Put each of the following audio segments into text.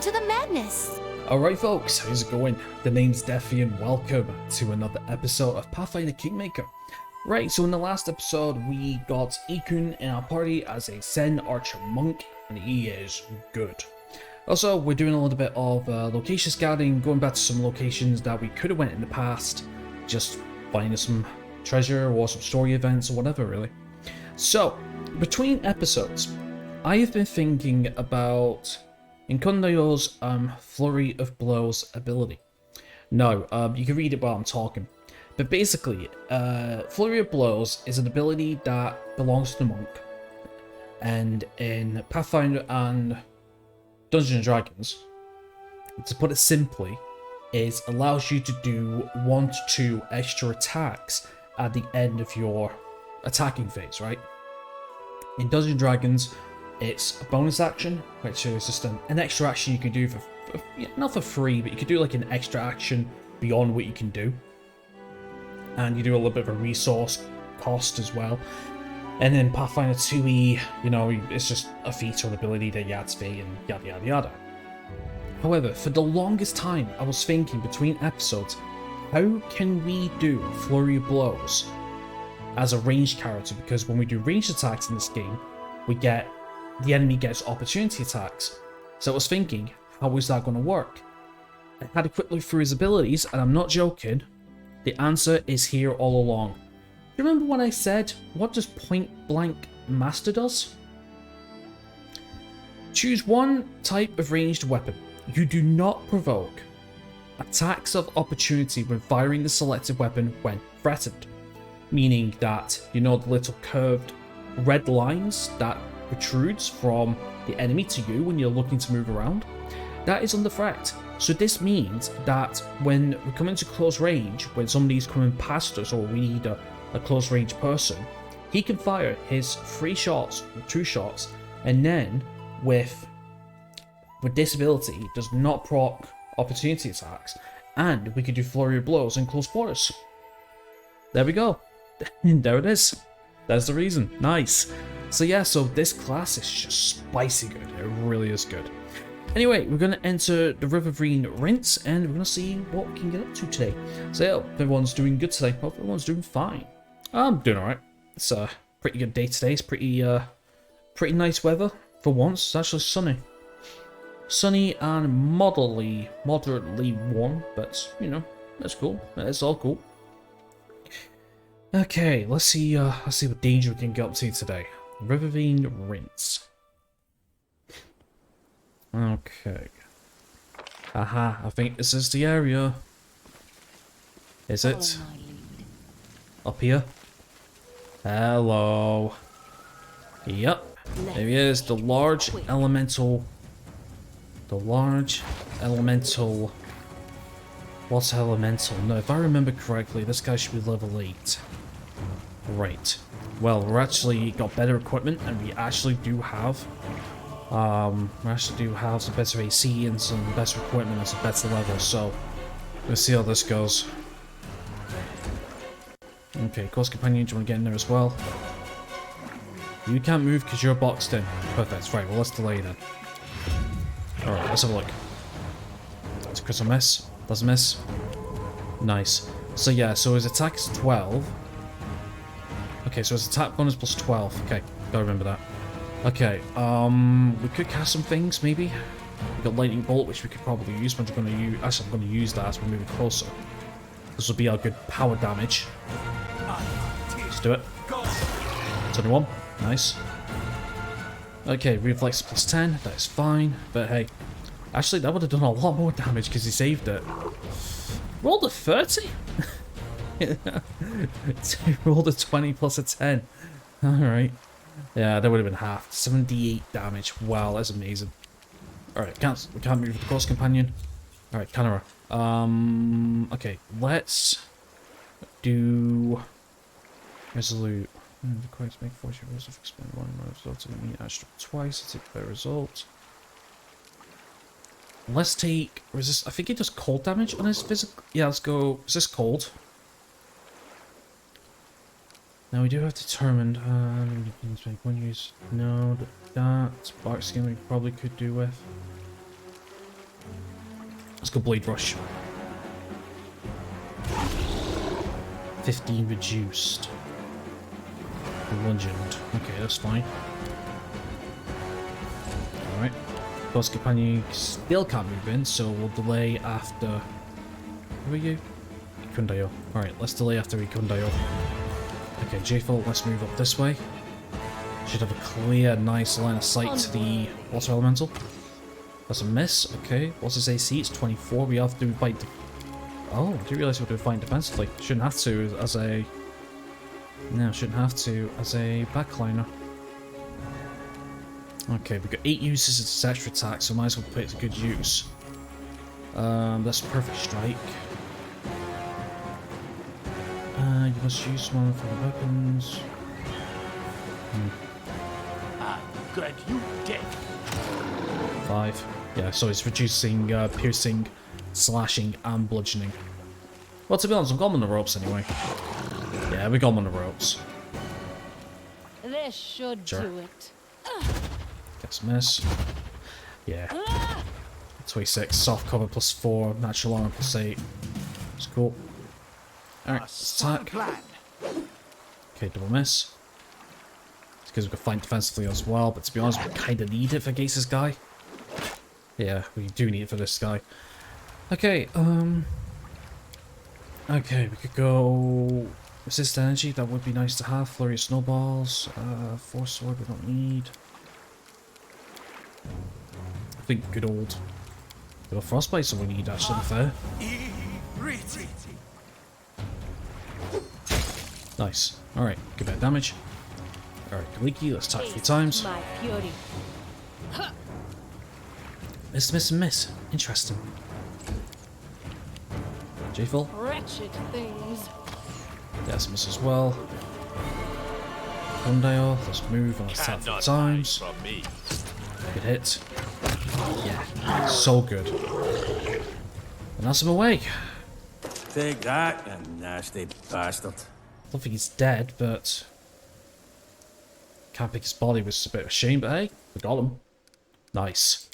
to the madness. Alright folks, how's it going? The name's Defi and welcome to another episode of Pathfinder Kingmaker. Right, so in the last episode we got Ikun in our party as a Zen Archer Monk, and he is good. Also, we're doing a little bit of location scouting, going back to some locations that we could have went in the past, just finding some treasure or some story events or whatever really. So, between episodes, I have been thinking about Inkundayo's Flurry of Blows ability. No, you can read it while I'm talking. But basically, Flurry of Blows is an ability that belongs to the monk. And in Pathfinder and Dungeons & Dragons, to put it simply, is allows you to do 1 to 2 extra attacks at the end of your attacking phase, right? In Dungeons & Dragons, it's a bonus action, which is just an extra action you can do for not for free, but you can do like an extra action beyond what you can do. And you do a little bit of a resource cost as well. And in Pathfinder 2e, you know, it's just a feat or an ability that you activate and yada yada yada. However, for the longest time, I was thinking between episodes, how can we do Flurry of Blows as a ranged character? Because when we do ranged attacks in this game, the enemy gets opportunity attacks. So I was thinking, how is that going to work? I had a quick look through his abilities, and I'm not joking, the answer is here all along. Do you remember when I said, what does Point Blank Master does? Choose one type of ranged weapon. You do not provoke attacks of opportunity when firing the selected weapon when threatened. Meaning that, you know, the little curved red lines that protrudes from the enemy to you when you're looking to move around, that is under threat. So this means that when we come into close range, when somebody's coming past us or we need a close range person, he can fire his 3 shots, 2 shots, and then with this ability, it does not proc opportunity attacks, and we can do Flurry of Blows in close quarters. There we go. There it is. There's the reason. Nice. So yeah, so this class is just spicy good. It really is good. Anyway, we're going to enter the Riverine Rinse, and we're going to see what we can get up to today. So yeah, hope everyone's doing good today. Hope everyone's doing fine. I'm doing alright. It's a pretty good day today. It's pretty nice weather for once. It's actually sunny. Sunny and moderately warm, but you know, that's cool. It's all cool. Okay, let's see what danger we can get up to today. Riverine Rinse. Okay. Aha, I think this is the area. Is it? Up here? Hello. Yep. There he is, the large elemental. What's elemental? No, if I remember correctly, this guy should be level 8. Right. Well, we're actually got better equipment, and we actually do have some better AC and some better equipment at some better levels. So let's see how this goes. Okay, course companion, do you want to get in there as well? You can't move because you're boxed in. Perfect. Right. Well, let's delay then. All right. Let's have a look. That's a critical miss. That's a miss. Nice. So yeah. So his attack is 12. Okay, so his attack bonus plus 12. Okay, gotta remember that. Okay, we could cast some things, maybe. We got Lightning Bolt, which we could probably use. Actually, I'm gonna use that as we're moving closer. This will be our good power damage. Let's do it. 21. Nice. Okay, reflex plus 10. That is fine. But hey, actually, that would have done a lot more damage because he saved it. Rolled a 30? So he rolled a 20 plus a 10. Alright. Yeah, that would have been half. 78 damage. Wow, that's amazing. Alright, we can't move with the course companion. Alright, Canara. Okay, let's do Resolute. Required to make force your result expend 1 result to meet astral twice. Let's take better result. Let's take resist. I think it does cold damage on his physical. Yeah, let's go resist cold. Now we do have determined. You can make one use. No, that bark skin we probably could do with. Let's go Blade Rush. 15 reduced. Bludgeoned. Okay, that's fine. Alright. Boss companion still can't move in, so we'll delay after... Who are you? Ikundayo. Alright, let's delay after Ikundayo. Okay, J-Fault, let's move up this way. Should have a clear, nice line of sight to the water elemental. That's a miss. Okay, what's his AC? It's 24. We have to fight... Oh, I didn't realise we were fighting defensively. Shouldn't have to as a... No, shouldn't have to as a backliner. Okay, we've got 8 uses of this extra attack, so might as well put it to good use. That's a perfect strike. You must use one for the weapons. Good, you dead. 5. Yeah, so it's reducing piercing, slashing, and bludgeoning. Well, to be honest, I've got him on the ropes anyway. Yeah, we got him on the ropes. This should do it. Guess miss. Yeah. 26, soft cover plus 4, natural armor plus 8. It's cool. Alright, let's attack. Okay, double miss. It's because we can fight defensively as well, but to be honest, we kind of need it for against this guy. Yeah, we do need it for this guy. Okay, okay, we could go... Resist energy, that would be nice to have. Flurry of snowballs. Force sword we don't need. I think good old frostbite's all we need, actually, fair. Nice. Alright, good bit of damage. Alright, Kaliki, let's attack 3 times. My fury. Miss. Interesting. J-Full. Wretched things. Yes, miss as well. Condale, let's move and let's attack 3 times. Good hit. Yeah, so good. And that's him away. Take that, you nasty bastard. I don't think he's dead, but... Can't pick his body, which is a bit of a shame, but hey, we got him. Nice.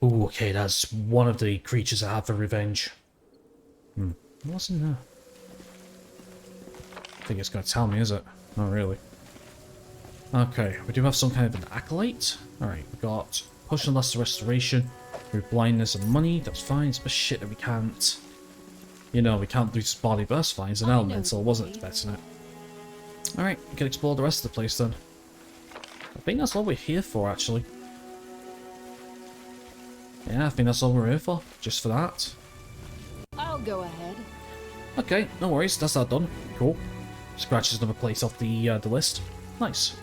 Ooh, okay, that's one of the creatures I have for revenge. What's in there? I think it's going to tell me, is it? Not really. Okay, we do have some kind of an acolyte. Alright, we got Potion of Lesser Restoration, with blindness and money, that's fine. It's a shit that we can't... You know, we can't lose his body, but that's fine. It's an elemental, wasn't expecting it. Alright, we can explore the rest of the place then. I think that's all we're here for, actually. Yeah, I think that's all we're here for. Just for that. I'll go ahead. Okay, no worries. That's that done. Cool. Scratches another place off the list. Nice.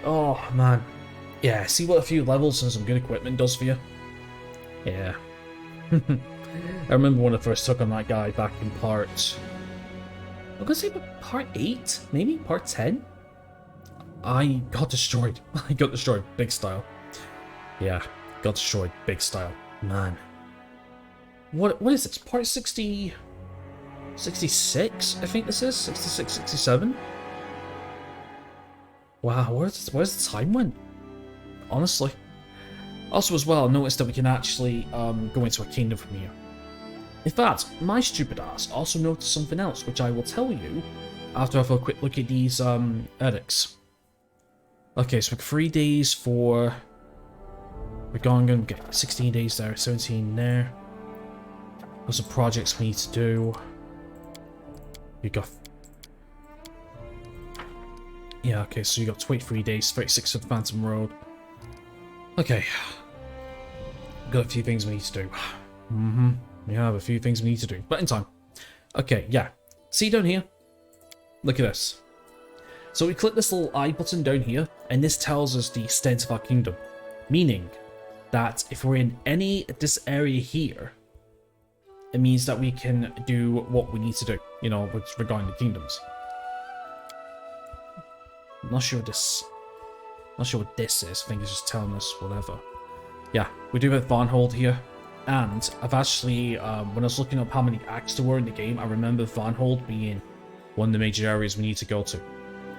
Oh, man. Yeah, see what a few levels and some good equipment does for you? Yeah. I remember when I first took on that guy back in part... I'm gonna say part 8? Maybe? Part 10? I got destroyed. I got destroyed big style. Yeah, got destroyed big style. Man. What is this? Part 60... 66? I think this is? 66, 67? Wow, where's the time went? Honestly. Also as well, I noticed that we can actually go into a kingdom from here. In fact, my stupid ass also noticed something else, which I will tell you after I have a quick look at these edicts. Okay, so 3 days for... We're going to get 16 days there, 17 there. There's some projects we need to do. You got... Yeah, okay, so you got 23 days, 36 for the Phantom Road. Okay. Got a few things we need to do. We have a few things we need to do, but in time. Okay, yeah. See down here? Look at this. So we click this little I button down here, and this tells us the extent of our kingdom. Meaning that if we're in this area here, it means that we can do what we need to do, you know, regarding the kingdoms. I'm not sure what this is. I think it's just telling us whatever. Yeah, we do have Varnhold here. And I've actually, when I was looking up how many acts there were in the game, I remember Varnhold being one of the major areas we need to go to.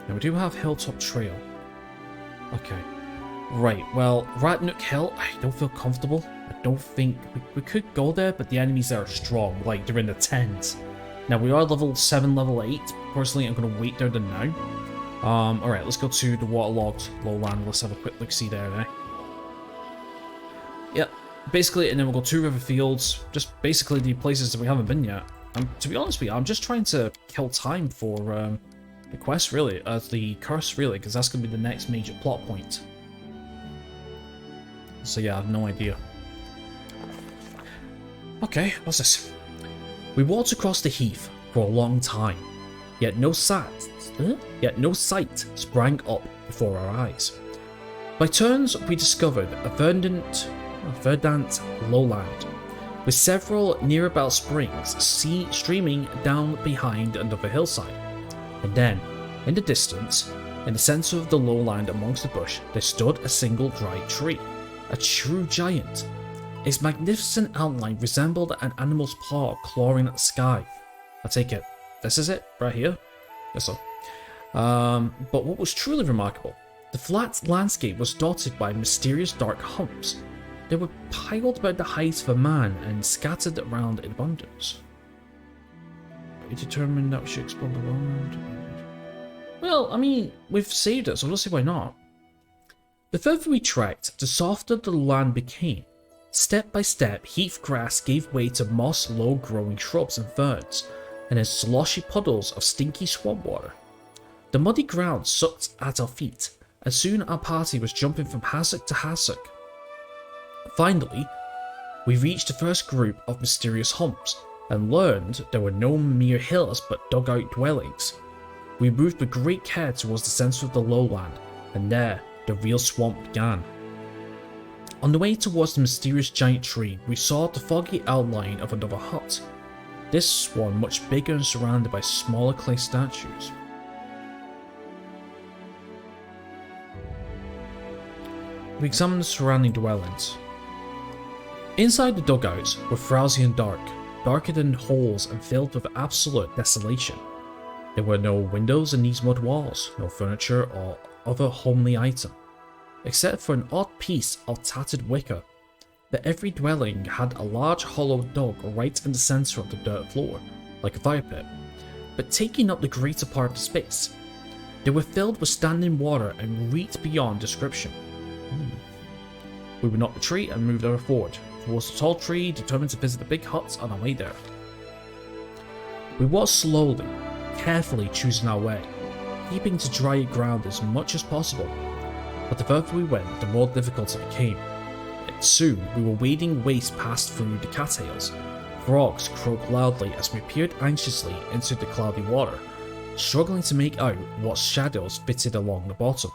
Now we do have Hilltop Trail. Okay. Right, well, Ratnook Hill, I don't feel comfortable. I don't think we could go there, but the enemies there are strong, like they're in the tens. Now we are level 7, level 8. Personally, I'm going to wait there than now. Alright, let's go to the waterlogged lowland. Let's have a quick look see there, eh? Yep, basically, and then we'll go to river fields. Just basically the places that we haven't been yet. To be honest with you, I'm just trying to kill time for the quest, really. The curse, really, because that's going to be the next major plot point. So yeah, I have no idea. Okay, what's this? We walked across the heath for a long time, yet no sight sprang up before our eyes. By turns, we discovered a verdant lowland, with several nearby springs streaming down behind another hillside. And then, in the distance, in the centre of the lowland amongst the bush, there stood a single dry tree. A true giant. Its magnificent outline resembled an animal's paw clawing at the sky. I take it, this is it, right here? Guess so. But what was truly remarkable, the flat landscape was dotted by mysterious dark humps. They were piled about the height of a man and scattered around in abundance. We determined that we should explore the lowland. Well, I mean, we've saved it, so let's see why not. The further we trekked, the softer the land became. Step by step, heath grass gave way to moss low-growing shrubs and ferns, and then sloshy puddles of stinky swamp water. The muddy ground sucked at our feet, and soon our party was jumping from hassock to hassock. Finally, we reached the first group of mysterious humps, and learned there were no mere hills but dug-out dwellings. We moved with great care towards the centre of the lowland, and there, the real swamp began. On the way towards the mysterious giant tree, we saw the foggy outline of another hut. This one much bigger and surrounded by smaller clay statues. We examined the surrounding dwellings. Inside the dugouts were frowsy and dark, darker than holes and filled with absolute desolation. There were no windows in these mud walls, no furniture or other homely item, except for an odd piece of tattered wicker. But every dwelling had a large hollow dug right in the centre of the dirt floor, like a fire pit, but taking up the greater part of the space. They were filled with standing water and reeked beyond description. We would not retreat and moved ever forward, towards the tall tree, determined to visit the big huts on our way there. We walked slowly, carefully choosing our way, keeping to dry ground as much as possible. But the further we went, the more difficult it became. And soon, we were wading waist past through the cattails. Frogs croaked loudly as we peered anxiously into the cloudy water, struggling to make out what shadows fitted along the bottom.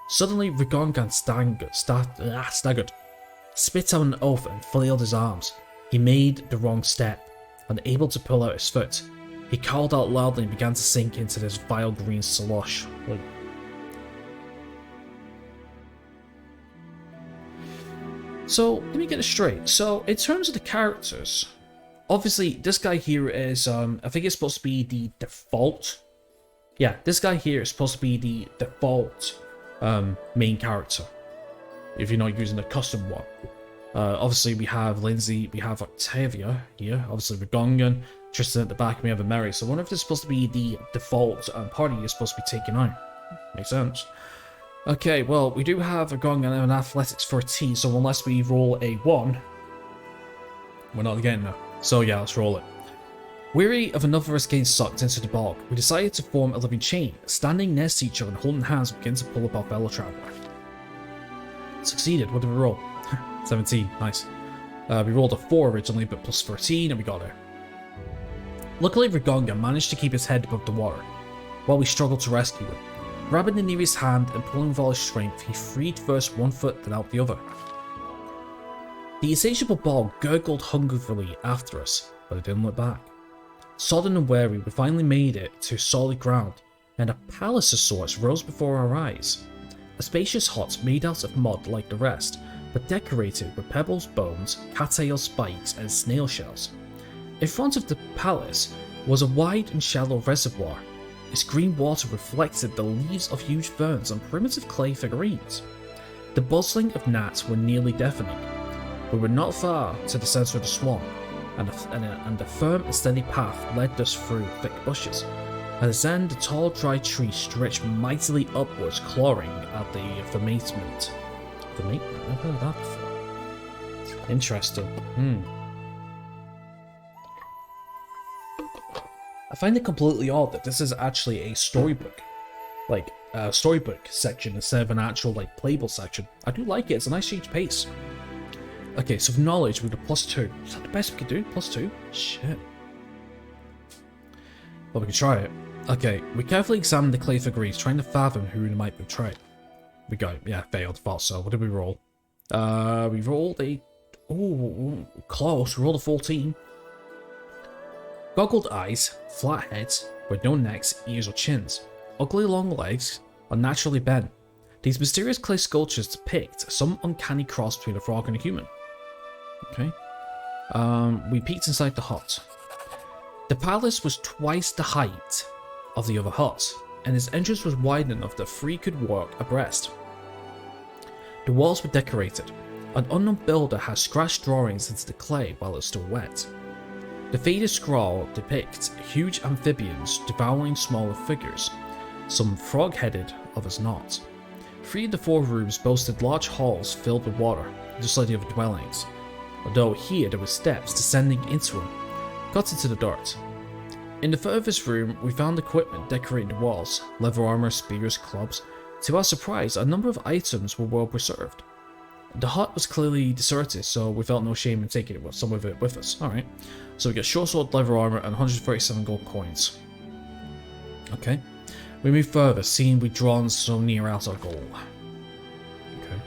Suddenly, Rigongan staggered, spit out an oath and flailed his arms. He made the wrong step, unable to pull out his foot. He called out loudly and began to sink into this vile green slush. So, let me get it straight. So, in terms of the characters, obviously, this guy here is, I think it's supposed to be the default. Yeah, this guy here is supposed to be the default main character, if you're not using a custom one. Obviously, we have Lindsay, we have Octavia here, obviously Rigongan, Tristan at the back, and we have a Mary. So I wonder if this is supposed to be the default party you're supposed to be taking on. Makes sense. Okay, well, we do have Rigongan and an athletics 13, so unless we roll a 1, we're not getting there. So yeah, let's roll it. Weary of another of us getting sucked into the bog, we decided to form a living chain, standing next to each other and holding hands, we began to pull up our fellow traveller. Succeeded. What did we roll? 17. Nice. We rolled a 4 originally, but plus 13, and we got there. Luckily, Rigonga managed to keep his head above the water, while we struggled to rescue him. Grabbing the nearest hand and pulling with all his strength, he freed first one foot, then out the other. The insatiable bog gurgled hungrily after us, but it didn't look back. Sodden and weary, we finally made it to solid ground, and a palace of sorts rose before our eyes. A spacious hut made out of mud like the rest, but decorated with pebbles, bones, cattail spikes, and snail shells. In front of the palace was a wide and shallow reservoir. Its green water reflected the leaves of huge ferns and primitive clay figurines. The buzzing of gnats were nearly deafening. We were not far to the centre of the swamp, and a firm and steady path led us through thick bushes. At its end, the tall, dry tree stretched mightily upwards, clawing at the firmament. Firmament? I've heard of that before. Interesting. I find it completely odd that this is actually a storybook. Like, a storybook section instead of an actual, like, playable section. I do like it, it's a nice change of pace. Okay, so for knowledge, we got +2. Is that the best we could do? +2? Shit. Well, we can try it. Okay, we carefully examined the clay figurines, trying to fathom who they might betray. We got it. Yeah, failed. Thought so. What did we roll? We rolled a... Ooh, close. We rolled a 14. Goggled eyes, flat heads, with no necks, ears or chins. Ugly long legs, unnaturally bent. These mysterious clay sculptures depict some uncanny cross between a frog and a human. Okay. We peeked inside the hut. The palace was twice the height of the other huts, and its entrance was wide enough that three could walk abreast. The walls were decorated. An unknown builder had scratched drawings into the clay while it was still wet. The faded scroll depicts huge amphibians devouring smaller figures, some frog-headed, others not. 3 of the 4 rooms boasted large halls filled with water, just like the other dwellings, although here there were steps descending into them, cut into the dirt. In the furthest room, we found equipment decorating the walls, leather armor, spears, clubs. To our surprise, a number of items were well preserved. The hut was clearly deserted, so we felt no shame in taking some of it with us. Alright, so we got short sword, leather armor, and 137 gold coins. Okay. We move further, seeing we'd drawn so near out our goal. Okay.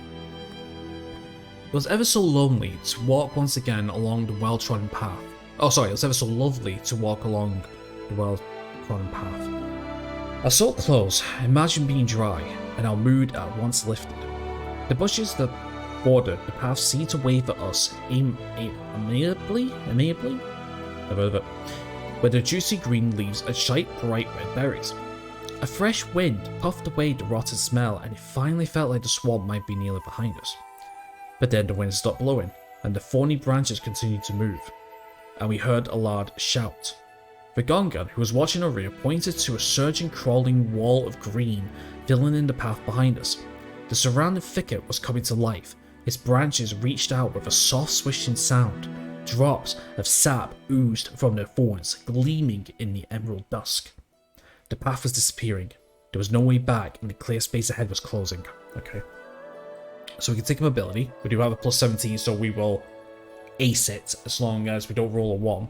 It was ever so lonely to walk once again along the well-trodden path. Oh, sorry, it was ever so lovely to walk along the well-trodden path. Our salt clothes, imagine being dry, and our mood at once lifted. The bushes that bordered the path seemed to wave at us amiably? I've heard of it. With their juicy green leaves and shite bright red berries. A fresh wind puffed away the rotten smell, and it finally felt like the swamp might be nearly behind us. But then the wind stopped blowing, and the thorny branches continued to move, and we heard a loud shout. The Gungan, who was watching our rear, pointed to a surging, crawling wall of green filling in the path behind us. The surrounding thicket was coming to life. Its branches reached out with a soft swishing sound. Drops of sap oozed from their thorns, gleaming in the emerald dusk. The path was disappearing. There was no way back, and the clear space ahead was closing. Okay. So we can take a mobility. We do have a +17, so we will ace it as long as we don't roll a 1.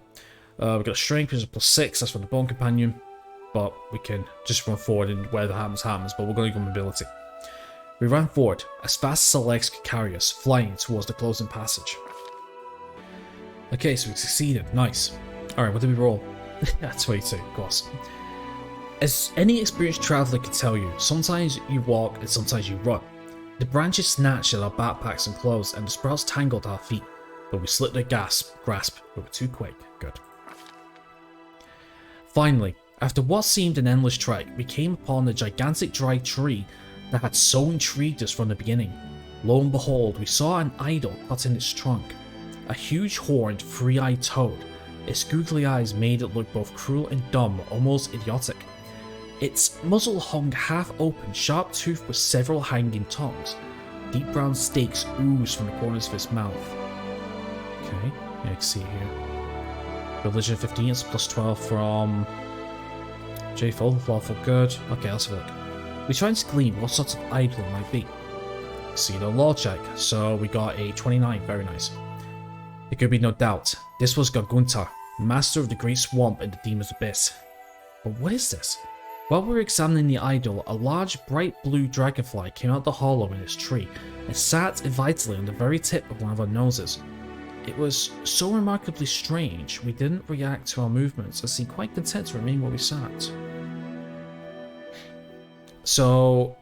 We've got a strength, which is a +6. That's for the bone companion. But we can just run forward, and where that happens, but we're going to go mobility. We ran forward as fast as our legs could carry us, flying towards the closing passage. Okay, so we succeeded. Nice. Alright, what did we roll? 22, of course. As any experienced traveller could tell you, sometimes you walk and sometimes you run. The branches snatched at our backpacks and clothes, and the sprouts tangled our feet, but we slipped their grasp, we were too quick. Good. Finally, after what seemed an endless trek, we came upon the gigantic dry tree that had so intrigued us from the beginning. Lo and behold, we saw an idol cut in its trunk. A huge horned, three-eyed toad. Its googly eyes made it look both cruel and dumb, almost idiotic. Its muzzle hung half open, sharp toothed with several hanging tongues. Deep brown stakes oozed from the corners of its mouth. Okay, yeah, I can see it here. Religion 15, it's +12 from J-Full, Lawful Good. Okay, let's have a look. We tried to glean what sort of idol it might be. See the law check, so we got a 29, very nice. There could be no doubt, this was Gargunta, master of the Great Swamp and the Demon's Abyss. But what is this? While we were examining the idol, a large bright blue dragonfly came out the hollow in its tree and sat invitingly on the very tip of one of our noses. It was so remarkably strange, we didn't react to our movements and seemed quite content to remain where we sat. So...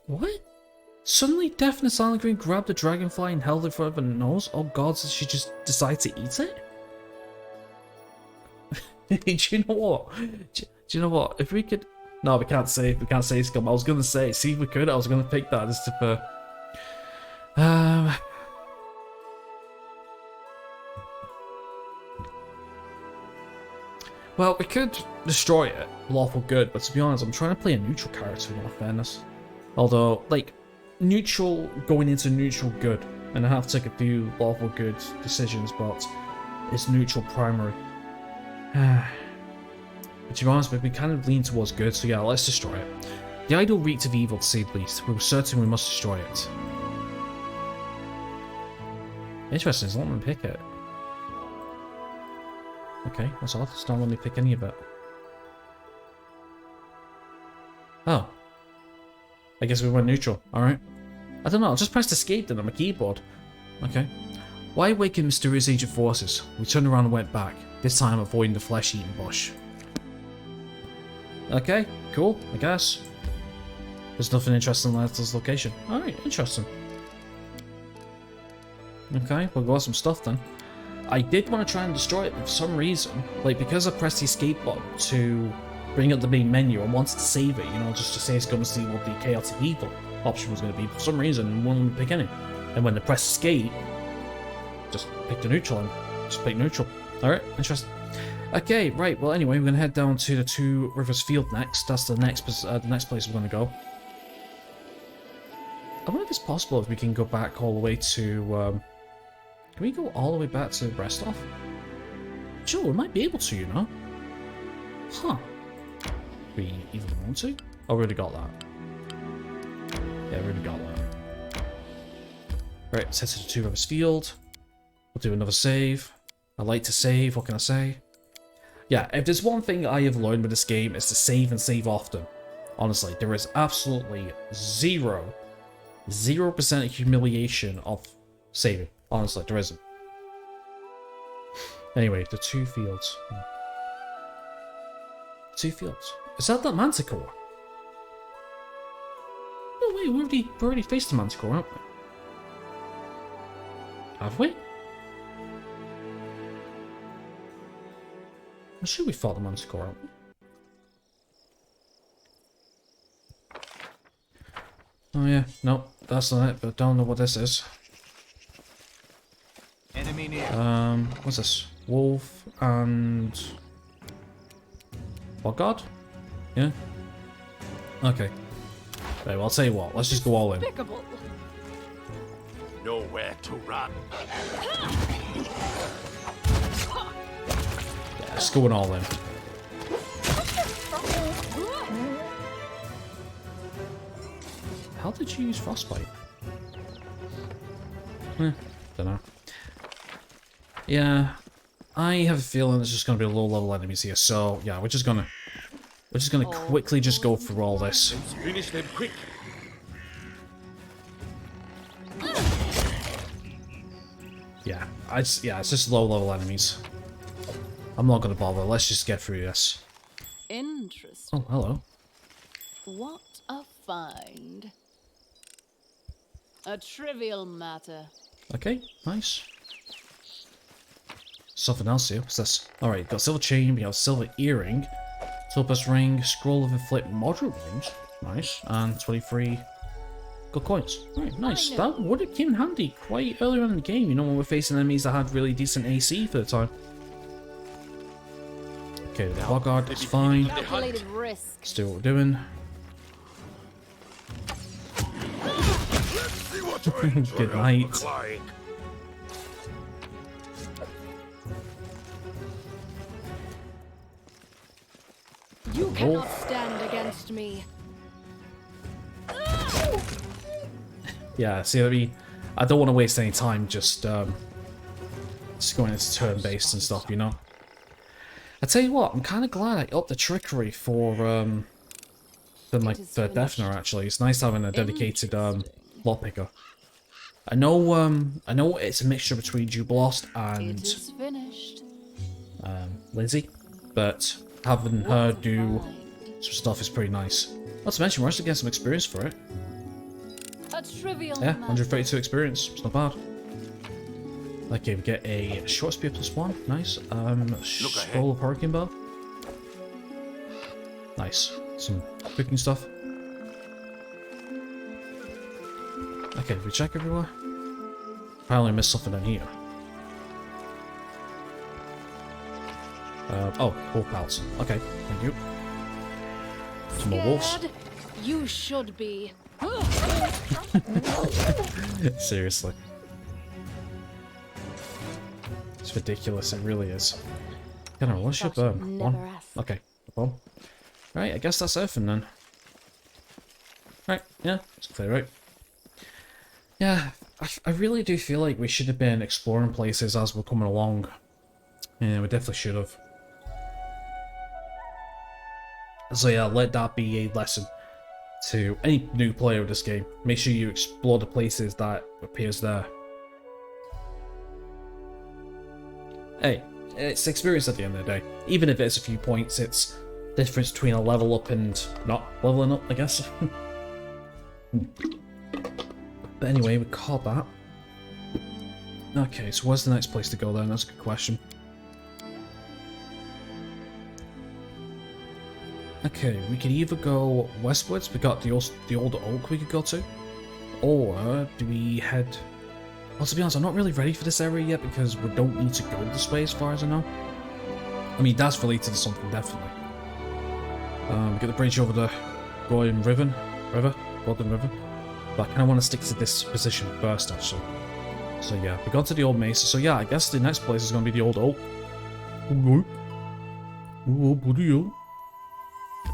what? Suddenly, Death and the Silent Green grabbed the dragonfly and held it in front of her nose? Oh god, did she just decide to eat it? Do you know what? Do you know what? If we could... No, we can't save. We can't save scum. I was gonna say, see if we could. I was gonna pick that just to. Well, we could destroy it, lawful good, but to be honest, I'm trying to play a neutral character in all fairness. Although, like, neutral going into neutral good, and I have to take a few lawful good decisions, but it's neutral primary. But to be honest, we kind of lean towards good, so yeah, let's destroy it. The idol reeked of evil, to say the least. We were certain we must destroy it. Interesting, it's not letting me pick it. Okay, that's odd. It's not letting me pick any of it. Oh. I guess we went neutral. Alright. I don't know, I just pressed escape then on my keyboard. Okay. Why awaken mysterious ancient forces? We turned around and went back, this time avoiding the flesh-eating bush. Okay, cool, I guess. There's nothing interesting left at this location. Alright, interesting. Okay, we'll go some stuff then. I did want to try and destroy it, but for some reason, like because I pressed the escape button to bring up the main menu, I wanted to save it, you know, just to say it's going to see what the chaotic evil option was going to be. For some reason, I wanted to pick any. And when I pressed escape, just pick the neutral and just pick neutral. Alright, interesting. Okay, right, well anyway, we're going to head down to the Two Rivers Field next. That's the next place we're going to go. I wonder if it's possible if we can go back all the way to, can we go all the way back to Brestoff? Sure, we might be able to, you know. Huh. We even want to? Oh, we already got that. Yeah, we already got that. Right, let's head to the Two Rivers Field. We'll do another save. I like to save, what can I say? Yeah, if there's one thing I have learned with this game, it's to save and save often. Honestly, there is absolutely 0% humiliation of saving. Honestly, there isn't. Anyway, the two fields. Two fields. Is that Manticore? No, wait, we already faced the Manticore, haven't we? Have we? I'm sure we fought the Manticore, haven't we? Oh yeah, no, that's not it, but don't know what this is. Enemy near. What's this? Wolf and... What god? Yeah? Okay. Right, well, I'll tell you what, let's just go all in. Despicable. Nowhere to run. Yeah, just going all in. How did you use Frostbite? Dunno. Yeah, I have a feeling there's just gonna be low level enemies here, so yeah, we're just gonna quickly just go through all this. Finish them quick. Yeah, it's just low level enemies. I'm not gonna bother, let's just get through this. Interesting. Oh, hello. What a find. A trivial matter. Okay, nice. Something else here. What's this? Alright, got silver chain, we have silver earring, topaz ring, scroll of inflict moderate range. Nice. And 23 gold coins. Alright, nice. That would have came in handy quite earlier in the game, you know, when we're facing enemies that had really decent AC for the time. Okay, the Boggart, that's fine. Calculated risk. Let's do what we're doing. Good night. You cannot stand against me. Yeah, see, I don't want to waste any time just going into turn-based and stuff, you know. I tell you what, I'm kind of glad I upped the trickery for the Deafener. Actually, it's nice having a dedicated lockpicker. I know it's a mixture between Jubilost and Lizzie, but having her do some stuff is pretty nice. Not to mention, we're actually getting some experience for it. Yeah, 132 experience. It's not bad. Okay, we get a short spear +1. Nice. Scroll of Hurricane Bow. Nice. some cooking stuff. Okay, we check everywhere. Apparently I missed something down here. Oh, wolf pelts. Okay, thank you. Some more wolves. Scared? You should be. Seriously. It's ridiculous, it really is. Can I rush it? Burn. Never One. asked. Okay, well. Right, I guess that's everything then. Right, yeah, it's clear out. Yeah, I really do feel like we should have been exploring places as we're coming along. Yeah, we definitely should have. So yeah, let that be a lesson to any new player of this game. Make sure you explore the places that appears there. Hey, it's experience at the end of the day. Even if it's a few points, it's the difference between a level up and not leveling up, I guess. But anyway, we caught that. Okay, so where's the next place to go then? That's a good question. Okay, we could either go westwards, we got the old oak we could go to, or do we head... Well, to be honest, I'm not really ready for this area yet because we don't need to go this way as far as I know. I mean, that's related to something, definitely. We got the bridge over the Golden River, but I kind of want to stick to this position first, actually. So yeah, we got to the old mesa, so yeah, I guess the next place is going to be the old oak. Oh, buddy.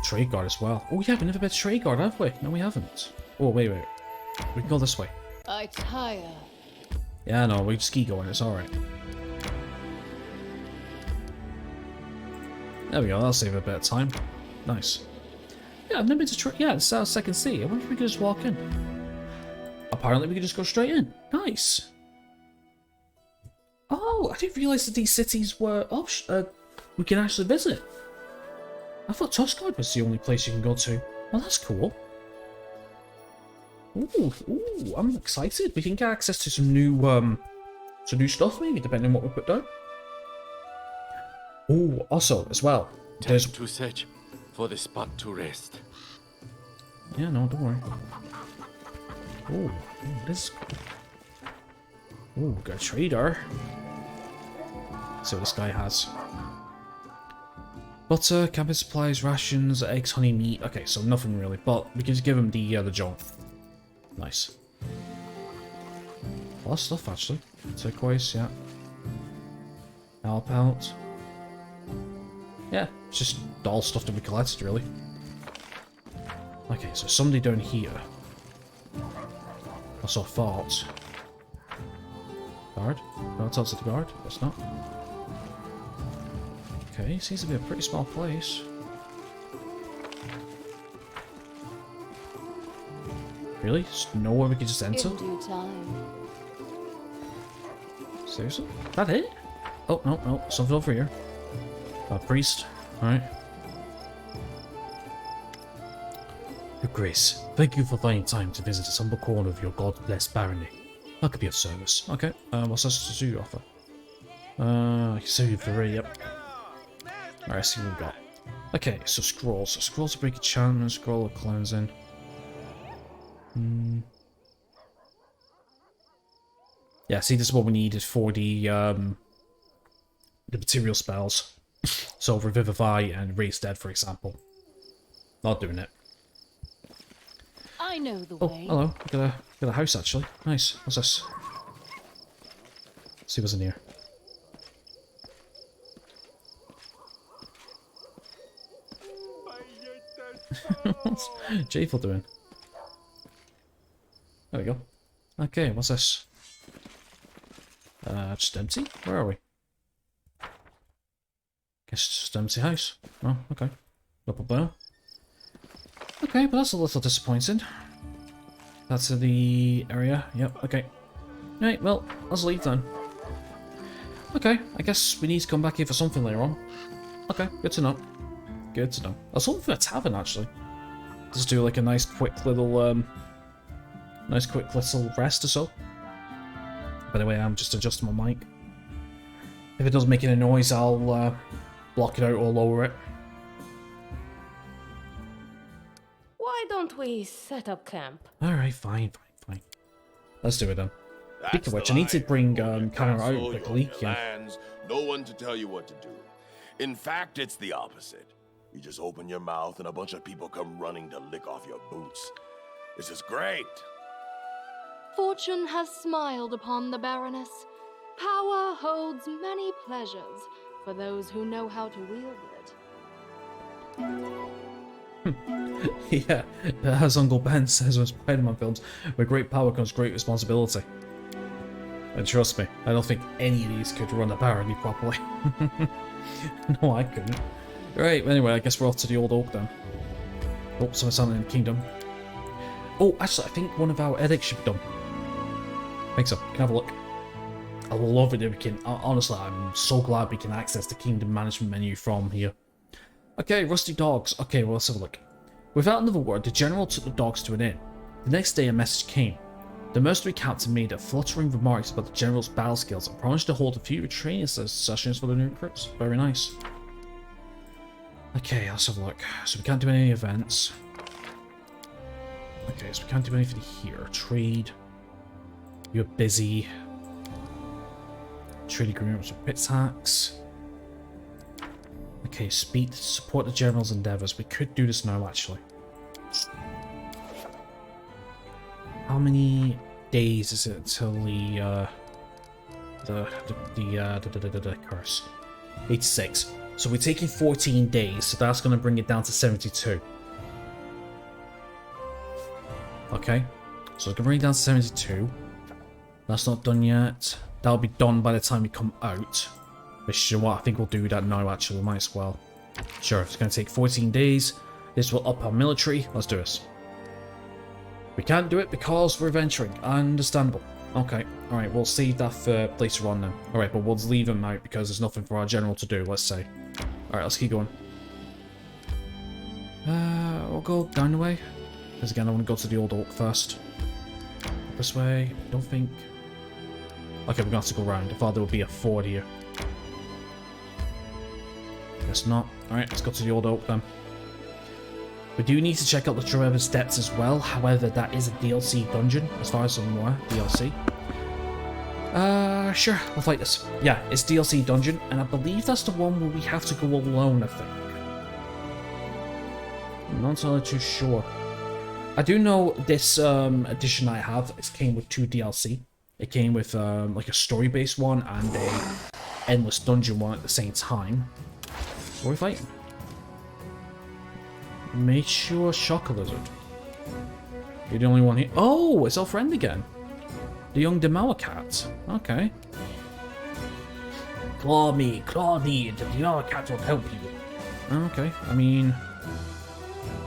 Trade guard as well. Oh yeah, we've never been to trade guard, have we? No, we haven't. Oh, wait. We can go this way. I tire. Yeah, no, we just keep going, it's alright. There we go, that'll save a bit of time. Nice. Yeah, I've never been to trade. Yeah, it's our second sea. I wonder if we could just walk in. Apparently we could just go straight in. Nice. Oh, I didn't realise that these cities were we can actually visit. I thought Tuscard was the only place you can go to. Well, that's cool. Ooh, I'm excited. We can get access to some new stuff, maybe, depending on what we put down. Ooh, also, as well, there's... to search for the spot to rest. Yeah, no, don't worry. Ooh, this is cool. Ooh, got a trader. Let's see what this guy has. Butter, camping supplies, rations, eggs, honey, meat. Okay, so nothing really, but we can just give him the junk. Nice. A lot of stuff, actually. Turquoise, yeah. Help out. Yeah, it's just all stuff that we collected, really. Okay, so somebody down here. I saw thoughts. Guard? No, talk to the guard. That's not. Okay, seems to be a pretty small place. Really? Just nowhere we could just enter? In due time. Seriously? That it? Oh, no, something over here. A priest. Alright. Your Grace, thank you for finding time to visit this humble corner of your God-blessed barony. That could be of service. Okay, what's this to offer? I can save you for free, yep. Alright, see what we've got. Okay, so scrolls. So scrolls to break enchantment, scroll of cleansing. Yeah, see, this is what we needed for the material spells. So Revivify and Raise Dead, for example. Not doing it. I know the Oh, way. hello. Got a house, actually. Nice. What's this? Let's see what's in here. What's Jayful doing? There we go. Okay, what's this? Just empty? Where are we? Guess it's just empty house. Oh, okay. Up there. Okay, but that's a little disappointing. That's the area. Yep, okay. Right, well, let's leave then. Okay, I guess we need to come back here for something later on. Okay, good to know. Good to know. There's something for a tavern, actually. Just do like a nice quick little rest or so. By the way, I'm just adjusting my mic. If it doesn't make any noise, I'll block it out or lower it. we set up camp? Alright, fine. Let's do it then. That's Speaking of the which, I need to life. bring Your Connor out castle, quickly. your Yeah. lands, no one to tell you what to do. In fact, it's the opposite. You just open your mouth and a bunch of people come running to lick off your boots. This is great. Fortune has smiled upon the Baroness. Power holds many pleasures for those who know how to wield it. Yeah, as Uncle Ben says in Spider-Man films, with great power comes great responsibility. And trust me, I don't think any of these could run a barony properly. No, I couldn't. Right, anyway, I guess we're off to the Old Oak then. Oh, something's happening in the Kingdom. Oh, actually, I think one of our edicts should be done. I think so. Can have a look. I will love it if we can. Honestly, I'm so glad we can access the Kingdom management menu from here. Okay, rusty dogs. Okay, well, let's have a look. Without another word, the general took the dogs to an inn. The next day, a message came. The mercenary captain made a fluttering remarks about the general's battle skills and promised to hold a few training sessions for the new recruits. Very nice. Okay, let's have a look. So we can't do any events. Okay, so we can't do anything here. Trade. You're busy. Trade agreements with pit tax. Okay, speed to support the general's endeavors. We could do this now, actually. How many days is it until the curse? 86. So we're taking 14 days, so that's going to bring it down to 72. Okay, so it's going to bring it down to 72. That's not done yet. That'll be done by the time we come out. Which, you know what, I think we'll do that now, actually. We might as well. Sure, if it's going to take 14 days, this will up our military. Let's do this. We can't do it because we're venturing. Understandable. Okay, alright, we'll save that for later on then. Alright, but we'll leave them out because there's nothing for our general to do, let's say. Alright, let's keep going. We'll go down the way. Because again, I want to go to the Old Oak first. This way, I don't think... Okay, we're going to have to go around. I thought there would be a ford here. Guess not. Alright, let's go to the Old Oak then. We do need to check out the Trevor's Depths as well, however that is a DLC dungeon, as far as I'm aware, DLC. Sure, we'll fight this. Yeah, it's DLC dungeon, and I believe that's the one where we have to go alone, I think. I'm not entirely too sure. I do know this edition I have, it came with 2 DLC. It came with like a story-based one and a endless dungeon one at the same time. What are we fighting? Make sure Shocker Lizard. You're the only one here. Oh, it's our friend again. The young Demower cat. Okay. Claw me, and the Demower cat will help you. Okay, I mean...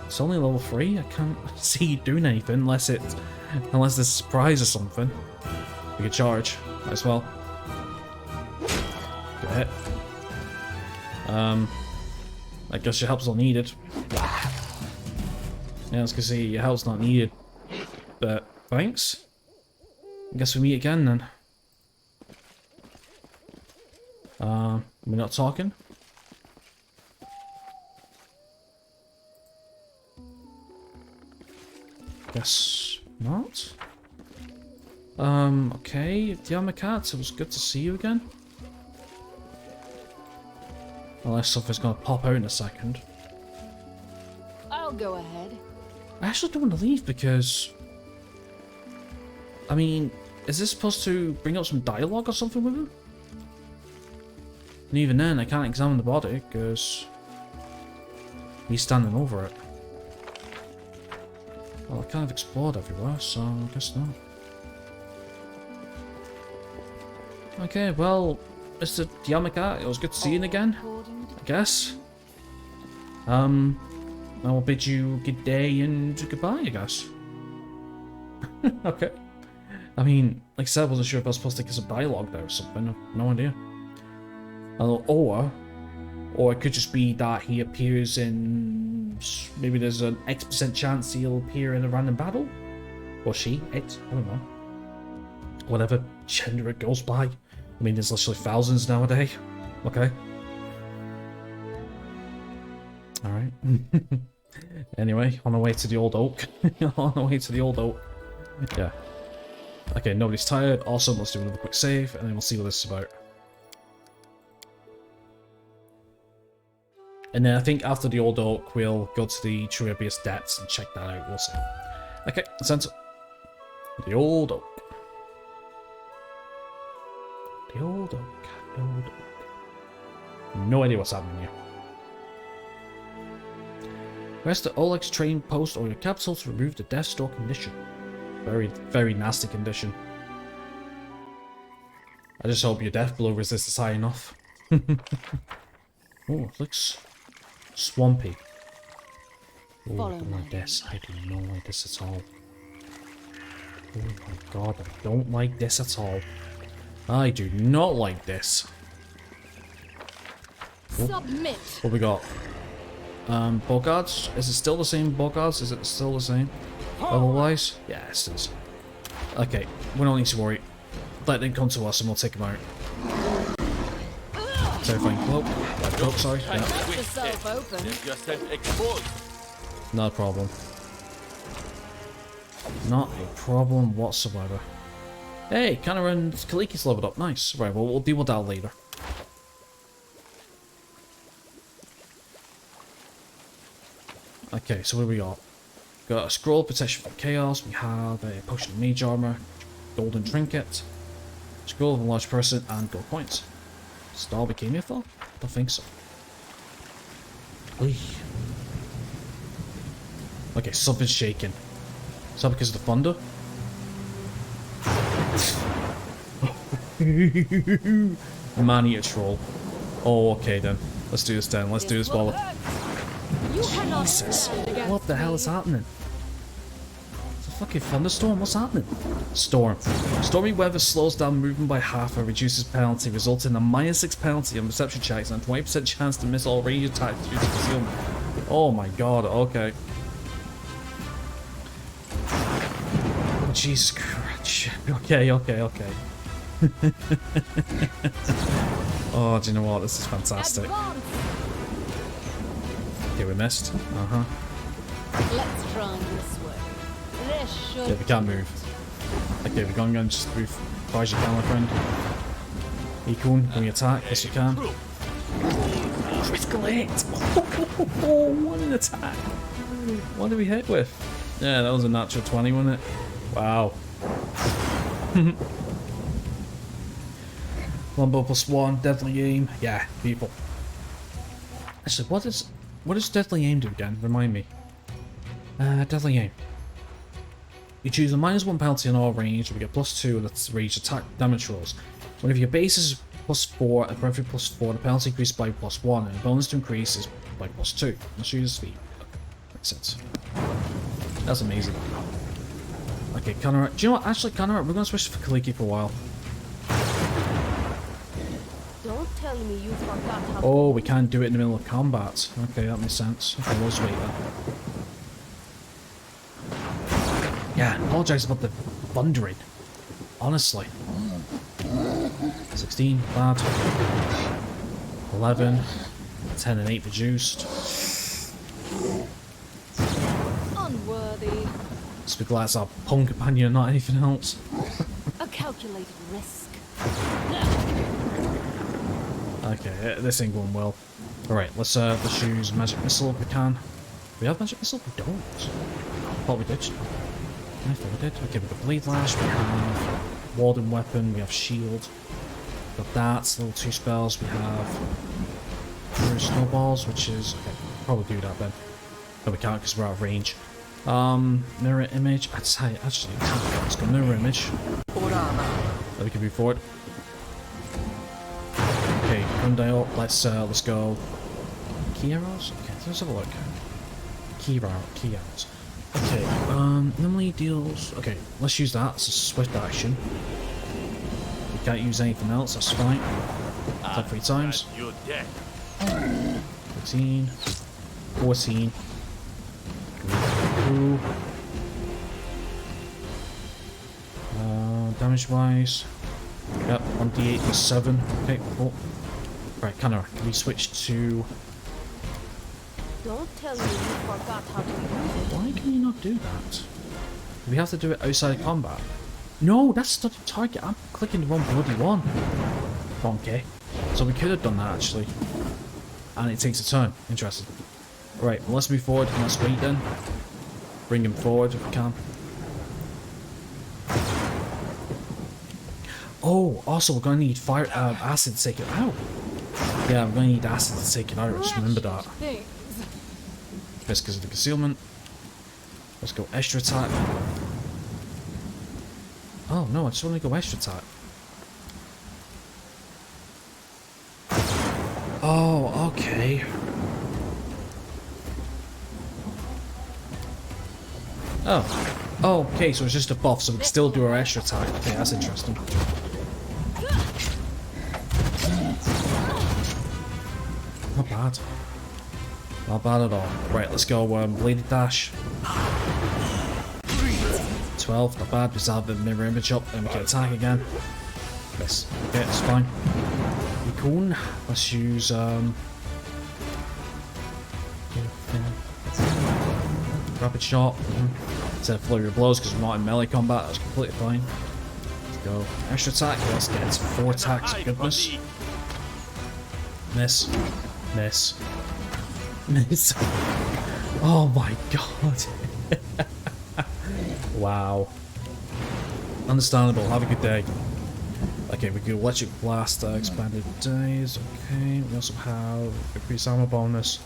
It's only level 3. I can't see you doing anything unless there's a surprise or something. We could charge. Might as well. Good hit. I guess your help's not needed. Yeah, I was gonna say your help's not needed. But thanks. I guess we meet again then. We're not talking? Guess not. Okay, Cat, it was good to see you again. Unless something's gonna pop out in a second. I'll go ahead. I actually don't want to leave because... I mean, is this supposed to bring up some dialogue or something with him? And even then, I can't examine the body because he's standing over it. Well, I kind of explored everywhere, so I guess not. Okay, well, Mr. Yamaka, it was good to see you again, I guess. I will bid you good day and goodbye, I guess. Okay. I mean, like I said, I wasn't sure if I was supposed to get some dialogue there or something. No idea. Or it could just be that he appears in... Maybe there's an X% chance he'll appear in a random battle? Or she, it, I don't know. Whatever gender it goes by. I mean, there's literally thousands nowadays. Okay. Alright. Anyway, on the way to the old oak. On the way to the old oak. Yeah. Okay, nobody's tired. Awesome, let's do another quick save, and then we'll see what this is about. And then I think after the old oak, we'll go to the True Abyss Depths and check that out. We'll see. Okay, let's enter. The old oak. The old oak. The old oak. No idea what's happening here. Rest the Oleg's train post or your capsule to remove the death store condition. Very, very nasty condition. I just hope your death blow resist is high enough. Oh, it looks swampy. Oh, I don't like this. I do not like this at all. Oh my god, I don't like this at all. I do not like this. Oh, Submit. what we got? Bogards? Is it still the same Bogards? Is it still the same? Otherwise? Yes, it is. Okay, we don't need to worry. Let them come to us and we'll take them out. Terrifying cloak. Cloak, sorry. Yeah. Cut yourself open. Let yourself exposed. Not a problem. Not a problem whatsoever. Hey, Kanna and Kaliki's leveled up. Nice. Right, well, we'll deal with that later. Okay, so what do we got? Got a scroll protection from chaos. We have a potion of mage armor, golden trinket, scroll of a large person, and gold coins. Star became your thought? Don't think so. Whee. Okay, something's shaking. Is that because of the thunder? Man-eater troll. Oh, okay then. Let's do this then. Let's do this while... You cannot Jesus, stand against what the hell is me. happening? It's a fucking thunderstorm, what's happening? Storm. Stormy weather slows down movement by half and reduces penalty, resulting in a -6 penalty on perception checks and a 20% chance to miss all range attacks due to concealment. Oh my god, okay. Jesus Christ. Okay. Oh, do you know what? This is fantastic. Advance. Okay, we missed. Uh-huh. Let's try this way. This should. Yeah, we can't move. Okay, we're going to just move as far as you can, my friend. Econ, can we attack? Yes, you can. Critical hit! Oh, what an attack! What did we hit with? Yeah, that was a natural 20, wasn't it? Wow. Longbow +1, deadly aim. Yeah, people. Actually, what does deadly aim do again? Remind me. Deadly aim. You choose a -1 penalty on all range, we get +2 and that's range attack damage rolls. Whenever your base is +4 and periphery +4, the penalty increases by +1 and the bonus to increase is by +2. Let's use speed. Makes sense. That's amazing. Okay, Kanara. Do you know what? Actually, Kanara, we're going to switch for Kaliki for a while. Don't tell me you forgot how. Oh, we can't do it in the middle of combat. Okay, that makes sense. Okay, we'll just wait then. Yeah, I apologise about the thundering. Honestly. 16, bad. 11. 10 and 8 reduced. Unworthy. Let's be glad it's our pawn companion, not anything else. A calculated risk. Okay, this ain't going well. Alright, let's use magic missile if we can. Do we have magic missile? We don't. I thought we did. I thought we did. Okay, we've got blade lash, we have warden weapon, we have shield. Got that, level 2 spells, we have True snowballs, which is okay, probably do that then. No, we can't because we're out of range. Mirror image. Actually, let's go mirror image. Then we can move forward. Okay, Grundale, let's go. Key arrows? Okay, let's have a look. Key arrows. Okay, normally deals. Okay, let's use that. It's a swift action. We can't use anything else, that's fine. Attack 3 times. You're dead. 13, 14. Damage wise. Yep, 1d8 plus 7. Okay, cool. Right, Kanara, can we switch to Don't tell me you forgot how to use it. Why can you not do that? Do we have to do it outside of combat? No, that's not the target. I'm clicking the wrong bloody one. Okay. So we could have done that actually. And it takes a turn. Interesting. Right, well, let's move forward and let's wait then. Bring him forward if we can. Oh, also we're going to need fire acid to take it out. Yeah, we're going to need acid to take it out. Just remember that. Things. That's because of the concealment. Let's go extra attack. Oh no, I just want to go extra attack. Oh, okay. Oh, okay, so it's just a buff, so we can still do our extra attack. Okay, that's interesting. Not bad. Not bad at all. Right, let's go bladed dash. 12, not bad. Just have the mirror image up and we can attack again. Yes, okay, it's fine. Cool. Let's use rapid shot. Instead of flurry of blows because we're not in melee combat, that's completely fine. Let's go. Extra attack, let's get into 4 attacks, goodness. Miss. Miss. Miss. Oh my god. Wow. Understandable, have a good day. Okay, we do electric blast, expanded days, okay. We also have increased armor bonus.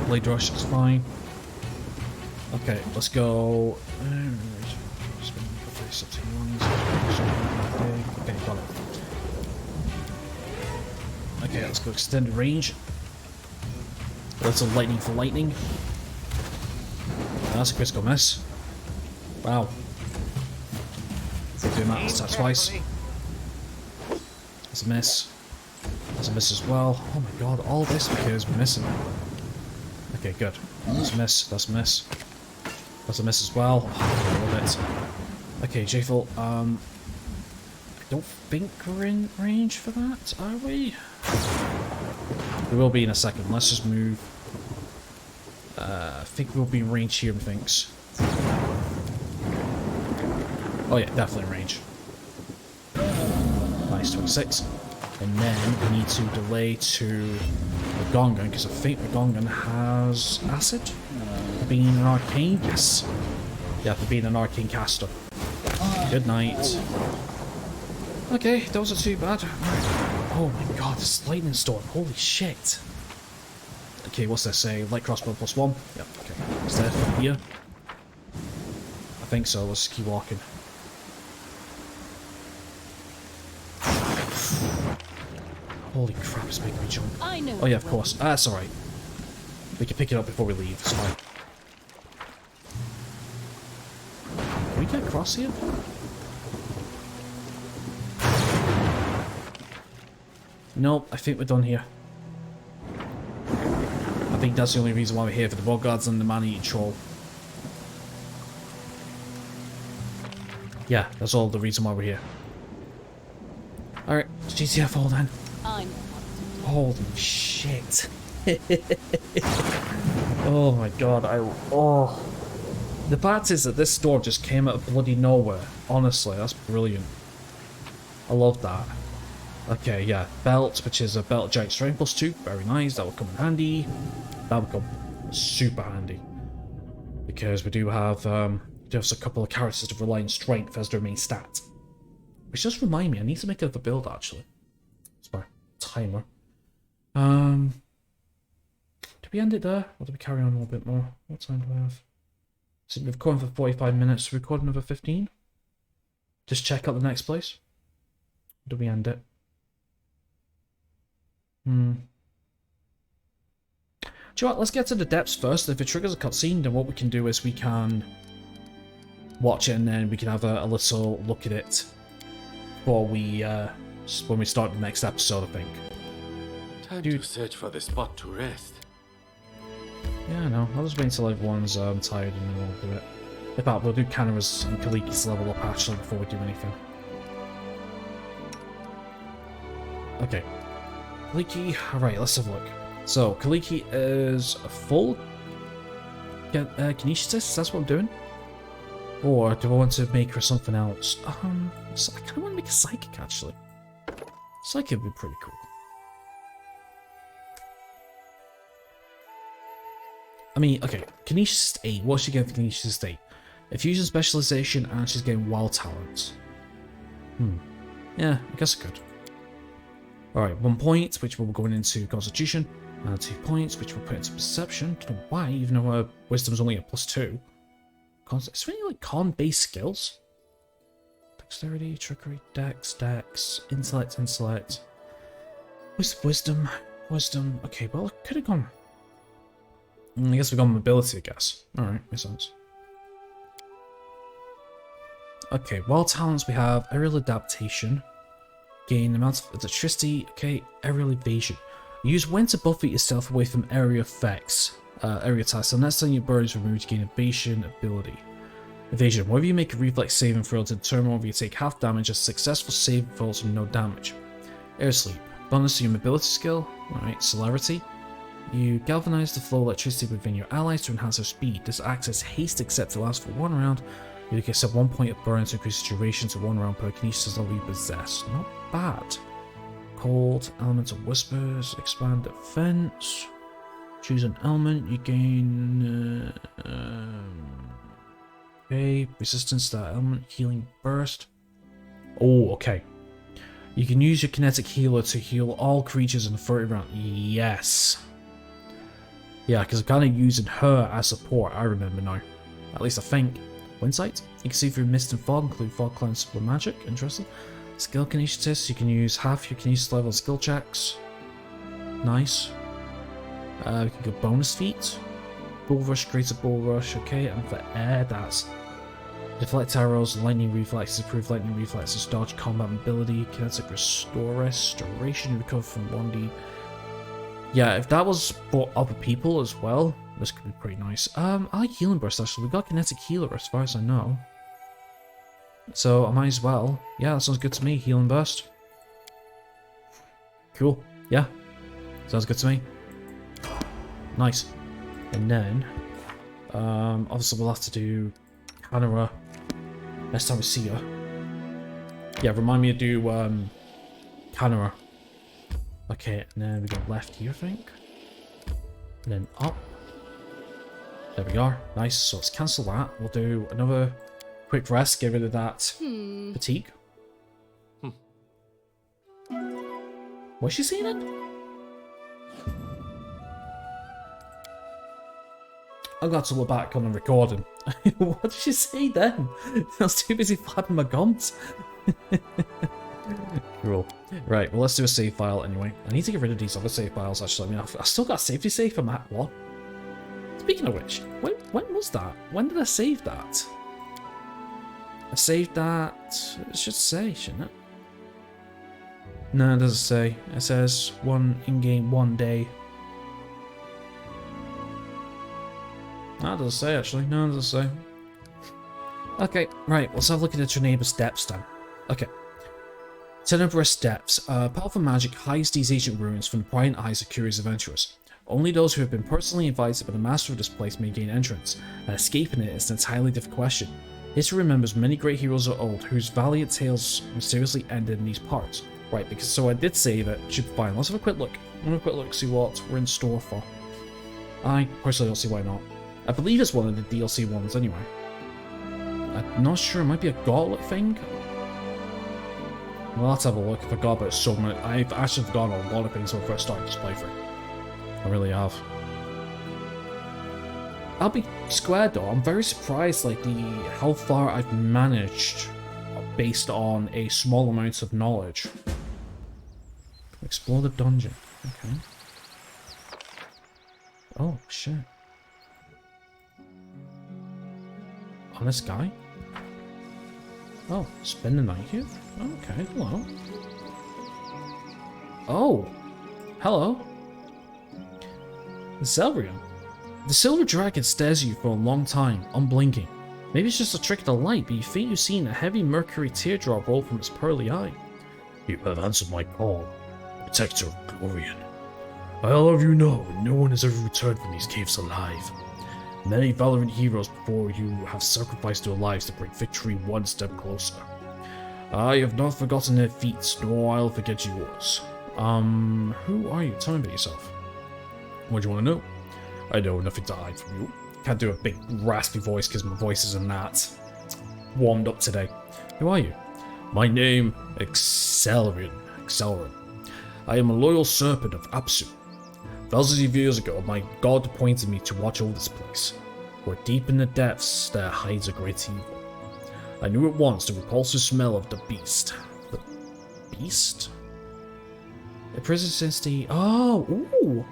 Blade rush is fine. Okay, let's go. Okay, got it. Okay, let's go extended range. That's a lightning for lightning. That's a critical miss. Wow. Doing that attack twice. That's a miss. That's a miss as well. Oh my god, all this because we're missing. Okay, good. That's a miss. That's a miss. That's a miss as well. Oh, I love it. Okay, Jayful, I don't think we're in range for that, are we? We will be in a second. Let's just move. I think we'll be in range here, methinks. Oh yeah, definitely in range. Nice, 26. And then we need to delay to the Gongan, because I think the Gongan has acid? For being an arcane? Yes. Yeah, for being an arcane caster. Good night. Okay, those are too bad. Oh my god, this lightning storm. Holy shit. Okay, what's this say? Light crossbow +1? Yep, okay. Is that from here? I think so, let's keep walking. Holy crap, it's making me jump. I know. Oh yeah, of course. That's alright. We can pick it up before we leave, it's fine. Can we get across here? Nope, I think we're done here. I think that's the only reason why we're here, for the bogards and the man-eating troll. Yeah, that's all the reason why we're here. Alright, GTFO then. I'm Holy shit. Oh my god, oh. The fact is that this storm just came out of bloody nowhere. Honestly, that's brilliant. I love that. Okay, yeah, belt, which is a belt giant strength +2. Very nice, that will come in handy. That will come super handy. Because we do have just a couple of characters to rely on strength as their main stat. Which does remind me, I need to make a build actually. It's my timer. Do we end it there? Or do we carry on a little bit more? What time do we have? So we're recording for 45 minutes, so record another 15? Just check out the next place? Or do we end it? Do you know what? Let's get to the depths first. If it triggers a cutscene, then what we can do is we can watch it and then we can have a little look at it before we when we start the next episode, I think. Time to search for the spot to rest. Yeah, I know. I'll just wait until everyone's tired and then we'll do it. In fact, we'll do Kanara's and Kaliki's level up actually before we do anything. Okay. Kaliki, alright, let's have a look. So, Kaliki is a full kinesis, that's what I'm doing? Or do I want to make her something else? So I kind of want to make a psychic, actually. Psychic would be pretty cool. I mean, okay, Kinesis 8, what's she getting for Kinesis 8? A fusion specialization, and she's getting wild talent. Yeah, I guess I could. Alright, 1 point, which we'll be going into Constitution, and 2 points, which we'll put into Perception. Don't know why, even though her Wisdom's only at +2. It's really like con-based skills. Dexterity, Trickery, Dex, Intellect. Wisdom. Okay, well, I could have gone. I guess we've gone Mobility, I guess. Alright, makes sense. Okay, wild talents we have Aerial Adaptation. Gain amount of electricity. Okay, Aerial Evasion. Use when to buffer yourself away from area effects. Area attacks. So next time your bird is removed, you gain evasion ability. Evasion. Whenever you make a reflex saving throw to determine whether you take half damage, a successful save falls from no damage. Air Sleep. Bonus to your mobility skill. Alright, Celerity. You galvanize the flow of electricity within your allies to enhance their speed. This acts as haste except to last for 1 round. You can accept 1 point of burn to increase the duration to 1 round per kinesis level you possess. Not bad. Cold, Elemental Whispers, Expand Defense. Choose an element, you gain... okay, resistance to that element, Healing Burst. Oh, okay. You can use your Kinetic Healer to heal all creatures in the 30 round. Yes. Yeah, because I'm kind of using her as support, I remember now. At least I think. Windsight. You can see through mist and fog, include fog clouds with magic. Interesting. Skill Kinesis. You can use half your Kinesis level skill checks. Nice. We can go bonus feat. Bull Rush, Greater Bull Rush. Okay, and for air, that's Deflect Arrows, Lightning Reflexes, Improved Lightning Reflexes, Dodge, Combat Mobility, Kinetic Restoration, you recover from 1d. Yeah, if that was for other people as well, this could be pretty nice. I like Healing Burst actually. We got Kinetic Healer as far as I know. So I might as well. Yeah, that sounds good to me. Healing Burst. Cool. Yeah. Sounds good to me. Nice. And then, obviously we'll have to do Canara next time we see her. Yeah, remind me to do Canara. Okay, and then we go left here, I think. And then up. There we are. Nice. So let's cancel that. We'll do another quick rest, get rid of that fatigue. What's she saying then? I got to look back on the recording. What did she say then? I was too busy flapping my gums. Cool. Right, well, let's do a save file anyway. I need to get rid of these other save files, actually. I mean, I've still got a safety save for Map 1. Speaking of which, when was that? When did I save that? I saved that... It should say, shouldn't it? No, it doesn't say. It says one in-game, 1 day. No, it doesn't say, actually. No, it doesn't say. Okay, right, let's have a look at the Tenebrous Depths then. Okay. Tenebrous Depths. Powerful magic hides these ancient ruins from the prying eyes of curious adventurers. Only those who have been personally invited by the master of this place may gain entrance, and escaping it is an entirely different question. History remembers many great heroes of old whose valiant tales mysteriously ended in these parts. Right, because so I did save it, should be fine. Let's have a quick look. I'm gonna have a quick look, see what we're in store for. I personally don't see why not. I believe it's one of the DLC ones anyway. I'm not sure, it might be a gauntlet thing. Well, let's have a look. I forgot about so many. I've actually forgotten a lot of things when I first started this playthrough. I really have. I'll be squared though. I'm very surprised, like how far I've managed based on a small amount of knowledge. Explore the dungeon. Okay. Oh shit. On this guy? Oh, spend the night here? Okay, hello. Oh, hello. The Zelrion. The silver dragon stares at you for a long time, unblinking. Maybe it's just a trick of the light, but you think you've seen a heavy mercury teardrop roll from its pearly eye. You have answered my call, protector of Glorian. I'll have you know, no one has ever returned from these caves alive. Many valiant heroes before you have sacrificed their lives to bring victory one step closer. I have not forgotten their feats, nor I'll forget yours. Who are you? Tell me about yourself. What do you want to know? I know nothing to hide from you. Can't do a big raspy voice because my voice isn't that warmed up today. Who are you? My name, Accelerin. I am a loyal serpent of Apsu. Thousands of years ago, my god appointed me to watch over this place, where deep in the depths there hides a great evil. I knew at once the repulsive smell of the beast. The beast? A prison since the... Oh! Ooh!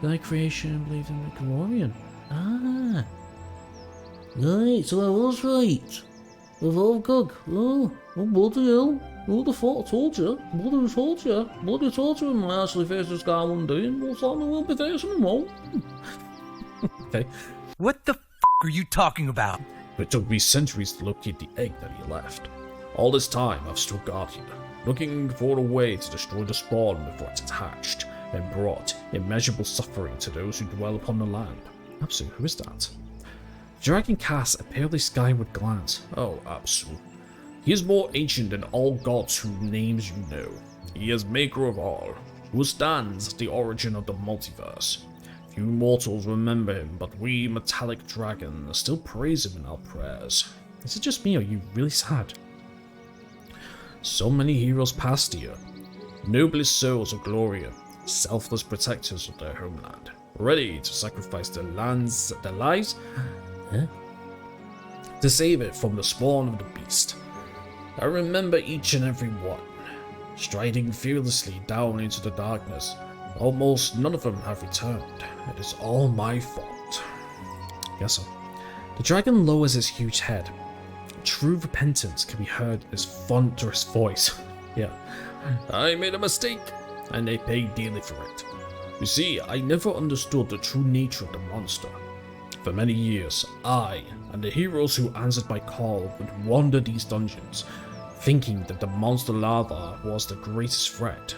Thy creation believed in the Glorian. Ah! Right, so I was right. With all gug. Oh, bloody hell. Who the fuck told you? Bloody told you. Bloody told you when I actually faced this guy one day, and what's happening will be facing him all. Okay. What the f*** are you talking about? It took me centuries to locate the egg that he left. All this time, I've stood guard here, looking for a way to destroy the spawn before it's hatched, and brought immeasurable suffering to those who dwell upon the land. Apsu, who is that? The dragon casts a palely skyward glance. Oh, Apsu. He is more ancient than all gods whose names you know. He is maker of all, who stands at the origin of the multiverse. Few mortals remember him, but we metallic dragons still praise him in our prayers. Is it just me, or are you really sad? So many heroes passed here. Noblest souls of Gloria, selfless protectors of their homeland, ready to sacrifice their lives to save it from the spawn of the beast. I remember each and every one, striding fearlessly down into the darkness. Almost none of them have returned. It is all my fault. Yes, sir. The dragon lowers his huge head. True repentance can be heard in his thunderous voice. Yeah. I made a mistake, and they paid dearly for it. You see, I never understood the true nature of the monster. For many years, I and the heroes who answered my call would wander these dungeons, thinking that the monster larva was the greatest threat.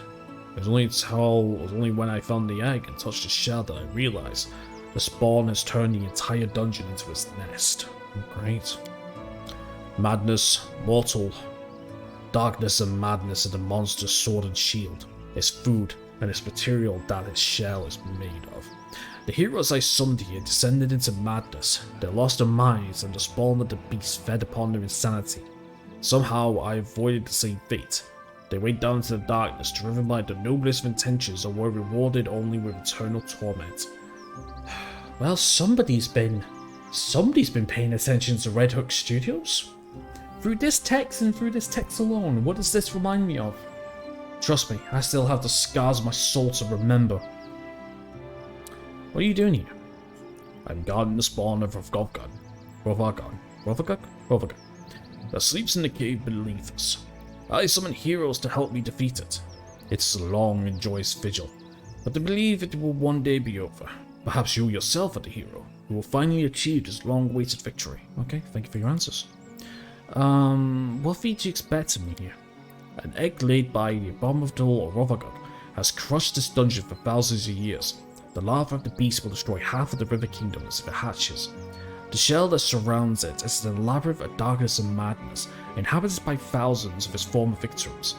It was only when I found the egg and touched the shell that I realized the spawn has turned the entire dungeon into its nest. Great. Madness, mortal, darkness and madness are the monster's sword and shield, its food, and its material that its shell is made of. The heroes I summoned here descended into madness. They lost their minds, and the spawn of the beast fed upon their insanity. Somehow I avoided the same fate. They went down into the darkness, driven by the noblest of intentions, and were rewarded only with eternal torment. Well, somebody's been paying attention to Red Hook Studios. Through this text and through this text alone, what does this remind me of? Trust me, I still have the scars of my soul to remember. What are you doing here? I'm guarding the spawn of Rovagon, that sleeps in the cave beneath us. I summon heroes to help me defeat it. It's a long and joyous vigil, but I believe it will one day be over. Perhaps you yourself are the hero who will finally achieve this long-awaited victory. Okay, thank you for your answers. What feat do you expect of me here? An egg laid by the abominable Rovagon has crushed this dungeon for thousands of years. The larva of the beast will destroy half of the river kingdoms if it hatches. The shell that surrounds it is an labyrinth of darkness and madness, inhabited by thousands of its former victims.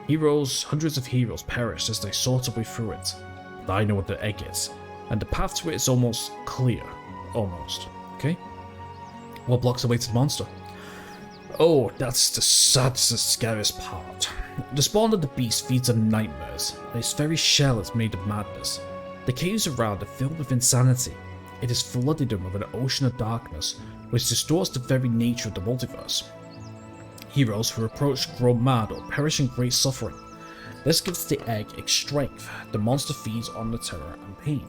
Hundreds of heroes perished as they sought a way through it. But I know what the egg is, and the path to it is almost clear. Almost. Okay? What blocks the way to the monster? Oh, that's the saddest and scariest part. The spawn of the beast feeds on nightmares, and its very shell is made of madness. The caves around are filled with insanity. It has flooded them with an ocean of darkness, which distorts the very nature of the multiverse. Heroes who approach grow mad or perish in great suffering. This gives the egg its strength. The monster feeds on the terror and pain.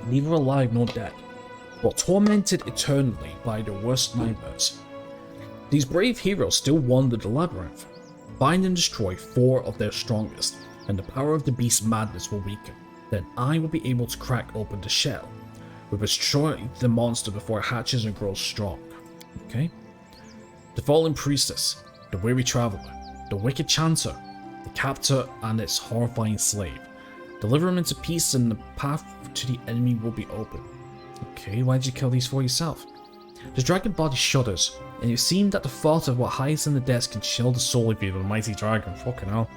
Neither alive nor dead, but tormented eternally by their worst nightmares. These brave heroes still wander the labyrinth, find and destroy 4 of their strongest, and the power of the beast's madness will weaken. Then I will be able to crack open the shell. We will destroy the monster before it hatches and grows strong. Okay? The fallen priestess, the weary traveler, the wicked chanter, the captor and its horrifying slave. Deliver them into peace and the path to the enemy will be open. Okay, why did you kill these four yourself? The dragon body shudders, and it seemed that the thought of what hides in the depths can chill the soul of the mighty dragon. Fucking hell.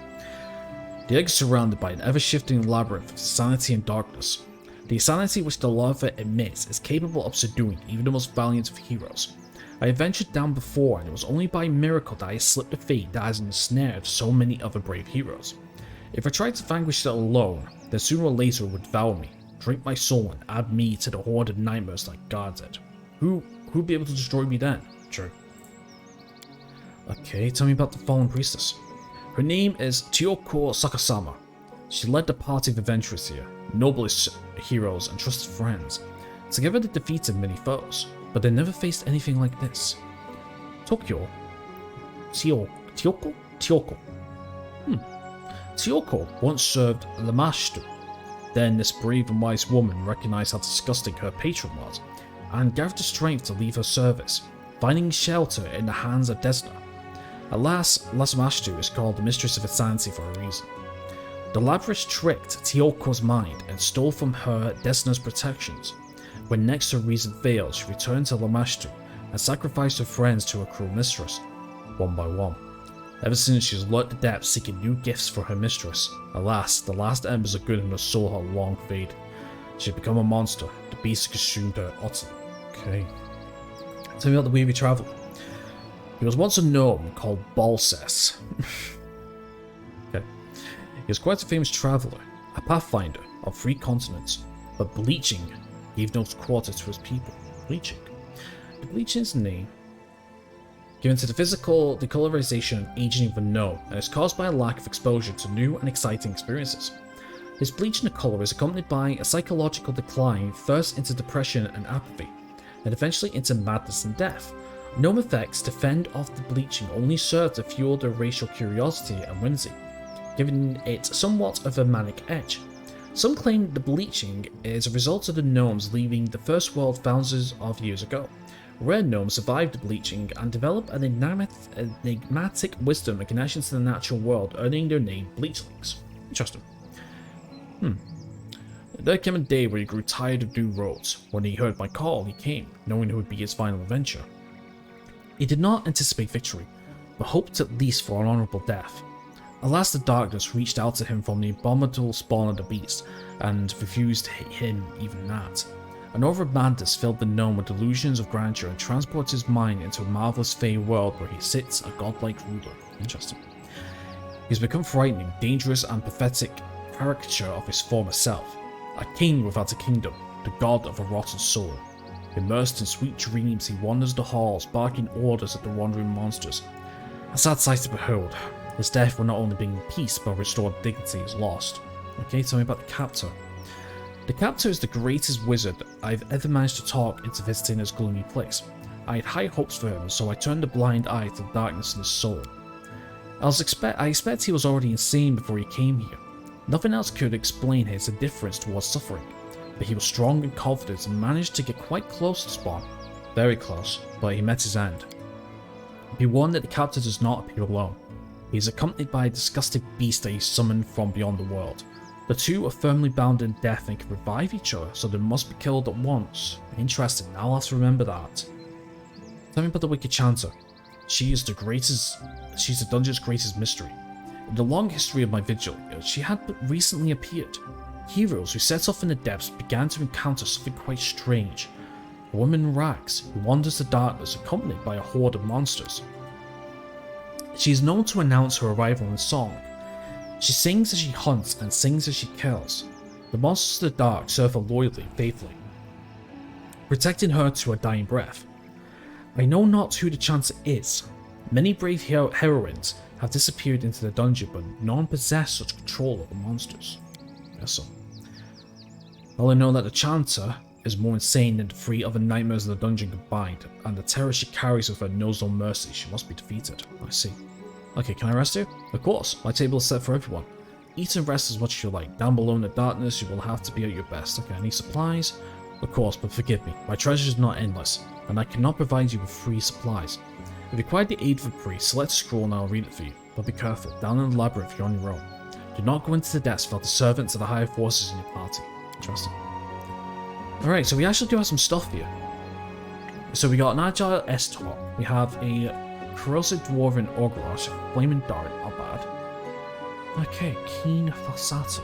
The egg is surrounded by an ever-shifting labyrinth of sanity and darkness. The insanity which the larva emits is capable of subduing even the most valiant of heroes. I have ventured down before, and it was only by miracle that I slipped the fate that has ensnared so many other brave heroes. If I tried to vanquish it alone, then sooner or later it would devour me, drink my soul, and add me to the horde of nightmares that guards it. Who'd be able to destroy me then? True. Okay, tell me about the fallen priestess. Her name is Tiyoko Sakasama. She led the party of adventurers here, noblest heroes and trusted friends. Together they defeated many foes, but they never faced anything like this. Tiyoko? Tiyoko once served Lamashtu. Then this brave and wise woman recognized how disgusting her patron was, and gathered the strength to leave her service, finding shelter in the hands of Desna. Alas, Lamashtu is called the mistress of insanity for a reason. The labyrinth tricked Tiyoko's mind and stole from her Desna's protections. When next her reason failed, she returned to Lamashtu and sacrificed her friends to her cruel mistress, one by one. Ever since, she has lurked the depths seeking new gifts for her mistress. Alas, the last embers of good in her soul have long faded. She had become a monster. The beast consumed her utterly. Okay. Tell me about the weary traveler. He was once a gnome called Balses. Okay. He was quite a famous traveler, a pathfinder of 3 continents, but bleaching gave no quarter to his people. Bleaching. The bleaching is a name given to the physical decolorization and aging of a gnome, and is caused by a lack of exposure to new and exciting experiences. His bleach in the color is accompanied by a psychological decline, first into depression and apathy, and eventually into madness and death. Gnome effects to fend off the bleaching only serve to fuel their racial curiosity and whimsy, giving it somewhat of a manic edge. Some claim the bleaching is a result of the gnomes leaving the first world thousands of years ago. Rare gnomes survived the bleaching and developed an enigmatic wisdom and connection to the natural world, earning their name Bleachlings. Interesting. There came a day where he grew tired of new roads. When he heard my call, he came, knowing it would be his final adventure. He did not anticipate victory, but hoped at least for an honorable death. Alas, the darkness reached out to him from the abominable spawn of the beast, and refused him even that. An aura of madness filled the gnome with delusions of grandeur and transports his mind into a marvelous fey world where he sits a godlike ruler. Interesting. He's become frightening, dangerous, and pathetic caricature of his former self. A king without a kingdom, the god of a rotten soul. Immersed in sweet dreams, he wanders the halls, barking orders at the wandering monsters. A sad sight to behold. His death will not only bring peace, but restored dignity is lost. Okay, tell me about the captor. The captor is the greatest wizard I've ever managed to talk into visiting his gloomy place. I had high hopes for him, so I turned a blind eye to the darkness in his soul. I expect he was already insane before he came here. Nothing else could explain his indifference towards suffering, but he was strong and confident and managed to get quite close to Spawn. Very close, but he met his end. Be warned that the captor does not appear alone. He is accompanied by a disgusting beast that he summoned from beyond the world. The two are firmly bound in death and can revive each other, so they must be killed at once. Interesting, now I'll have to remember that. Tell me about the Wicked Chanter. She's the dungeon's greatest mystery. In the long history of my vigil, she had but recently appeared. Heroes who set off in the depths began to encounter something quite strange. A woman in rags who wanders the darkness accompanied by a horde of monsters. She is known to announce her arrival in song. She sings as she hunts and sings as she kills. The monsters of the dark serve her loyally and faithfully, protecting her to her dying breath. I know not who the Chanter is. Many brave heroines have disappeared into the dungeon, but none possess such control of the monsters. Yes, so. All I know that the Chanter is more insane than the 3 other nightmares in the dungeon combined, and the terror she carries with her knows no mercy. She must be defeated. I see. Okay, can I rest you? Of course, my table is set for everyone. Eat and rest as much as you like. Down below in the darkness, you will have to be at your best. Okay, I need supplies? Of course, but forgive me. My treasure is not endless, and I cannot provide you with free supplies. If you require the aid of a priest, select a scroll and I'll read it for you. But be careful, down in the labyrinth you're on your own. Do not go into the depths without the servants of the higher forces in your party. Interesting. Alright, so we actually do have some stuff here. So we got an agile S-Talk. We have a corrosive dwarven Ogros, flaming dart, not bad. Okay, keen falsata.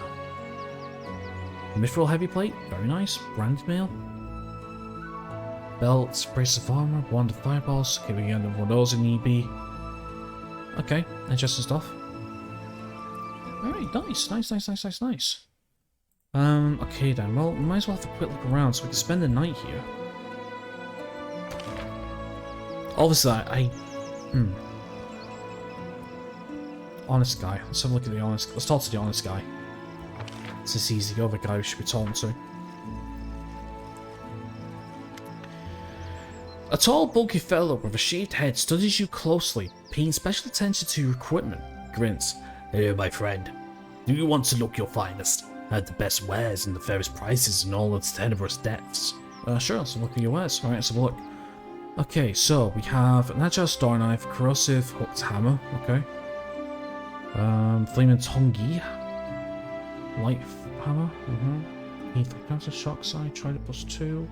Mithril heavy plate, very nice. Branded mail. Belts, brace of armor, wand of fireballs. Okay, we get one of those in EB. Okay, interesting stuff. Alright, nice. Okay then, well, we might as well have a quick look around so we can spend the night here. Obviously, honest guy. Let's have a look at the honest. Let's talk to the honest guy. This is easy. The other guy we should be talking to. A tall, bulky fellow with a shaved head studies you closely, paying special attention to your equipment. Grins. Hey, my friend. Do you want to look your finest? I had the best wares and the fairest prices in all its tenebrous depths. Sure, let's look at your wares. Alright, let's have a look. Okay, so we have an agile star knife, corrosive hooked hammer, okay. Flaming tongi. Light hammer, Cancer shock side, tried it +2.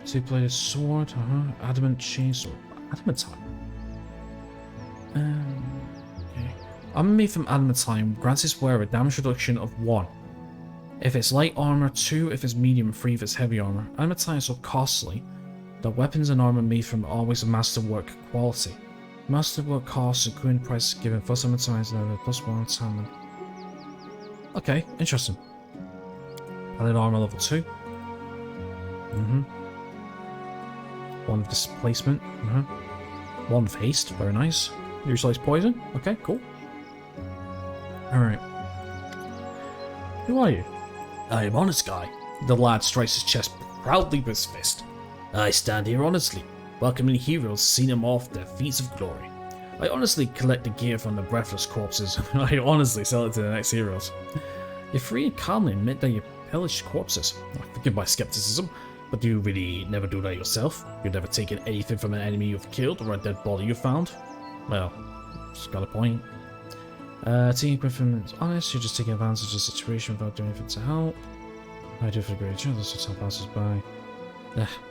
Two-bladed sword, adamant chainsword. Adamantine. Okay. Armor made from adamantine grants its wearer a damage reduction of 1. If it's light armor, 2 if it's medium, 3 if it's heavy armor. Adamantine is so costly that weapons and armor made from always a masterwork quality. Masterwork costs including prices given first adamantine and +1 tandem. Okay, interesting. Added armor level 2. One of displacement. One of haste, very nice. Neutralize poison. Okay, cool. Alright. Who are you? I am honest guy. The lad strikes his chest proudly with his fist. I stand here honestly, welcoming heroes seen them off their feats of glory. I honestly collect the gear from the breathless corpses. I honestly sell it to the next heroes. You're free and calmly admit that you pillaged corpses. Forgive my skepticism, but do you really never do that yourself? You've never taken anything from an enemy you've killed or a dead body you found? Well, it's got a point. Taking Griffin is honest, you're just taking advantage of the situation without doing anything to help. I do for great chance, let's just help passers by.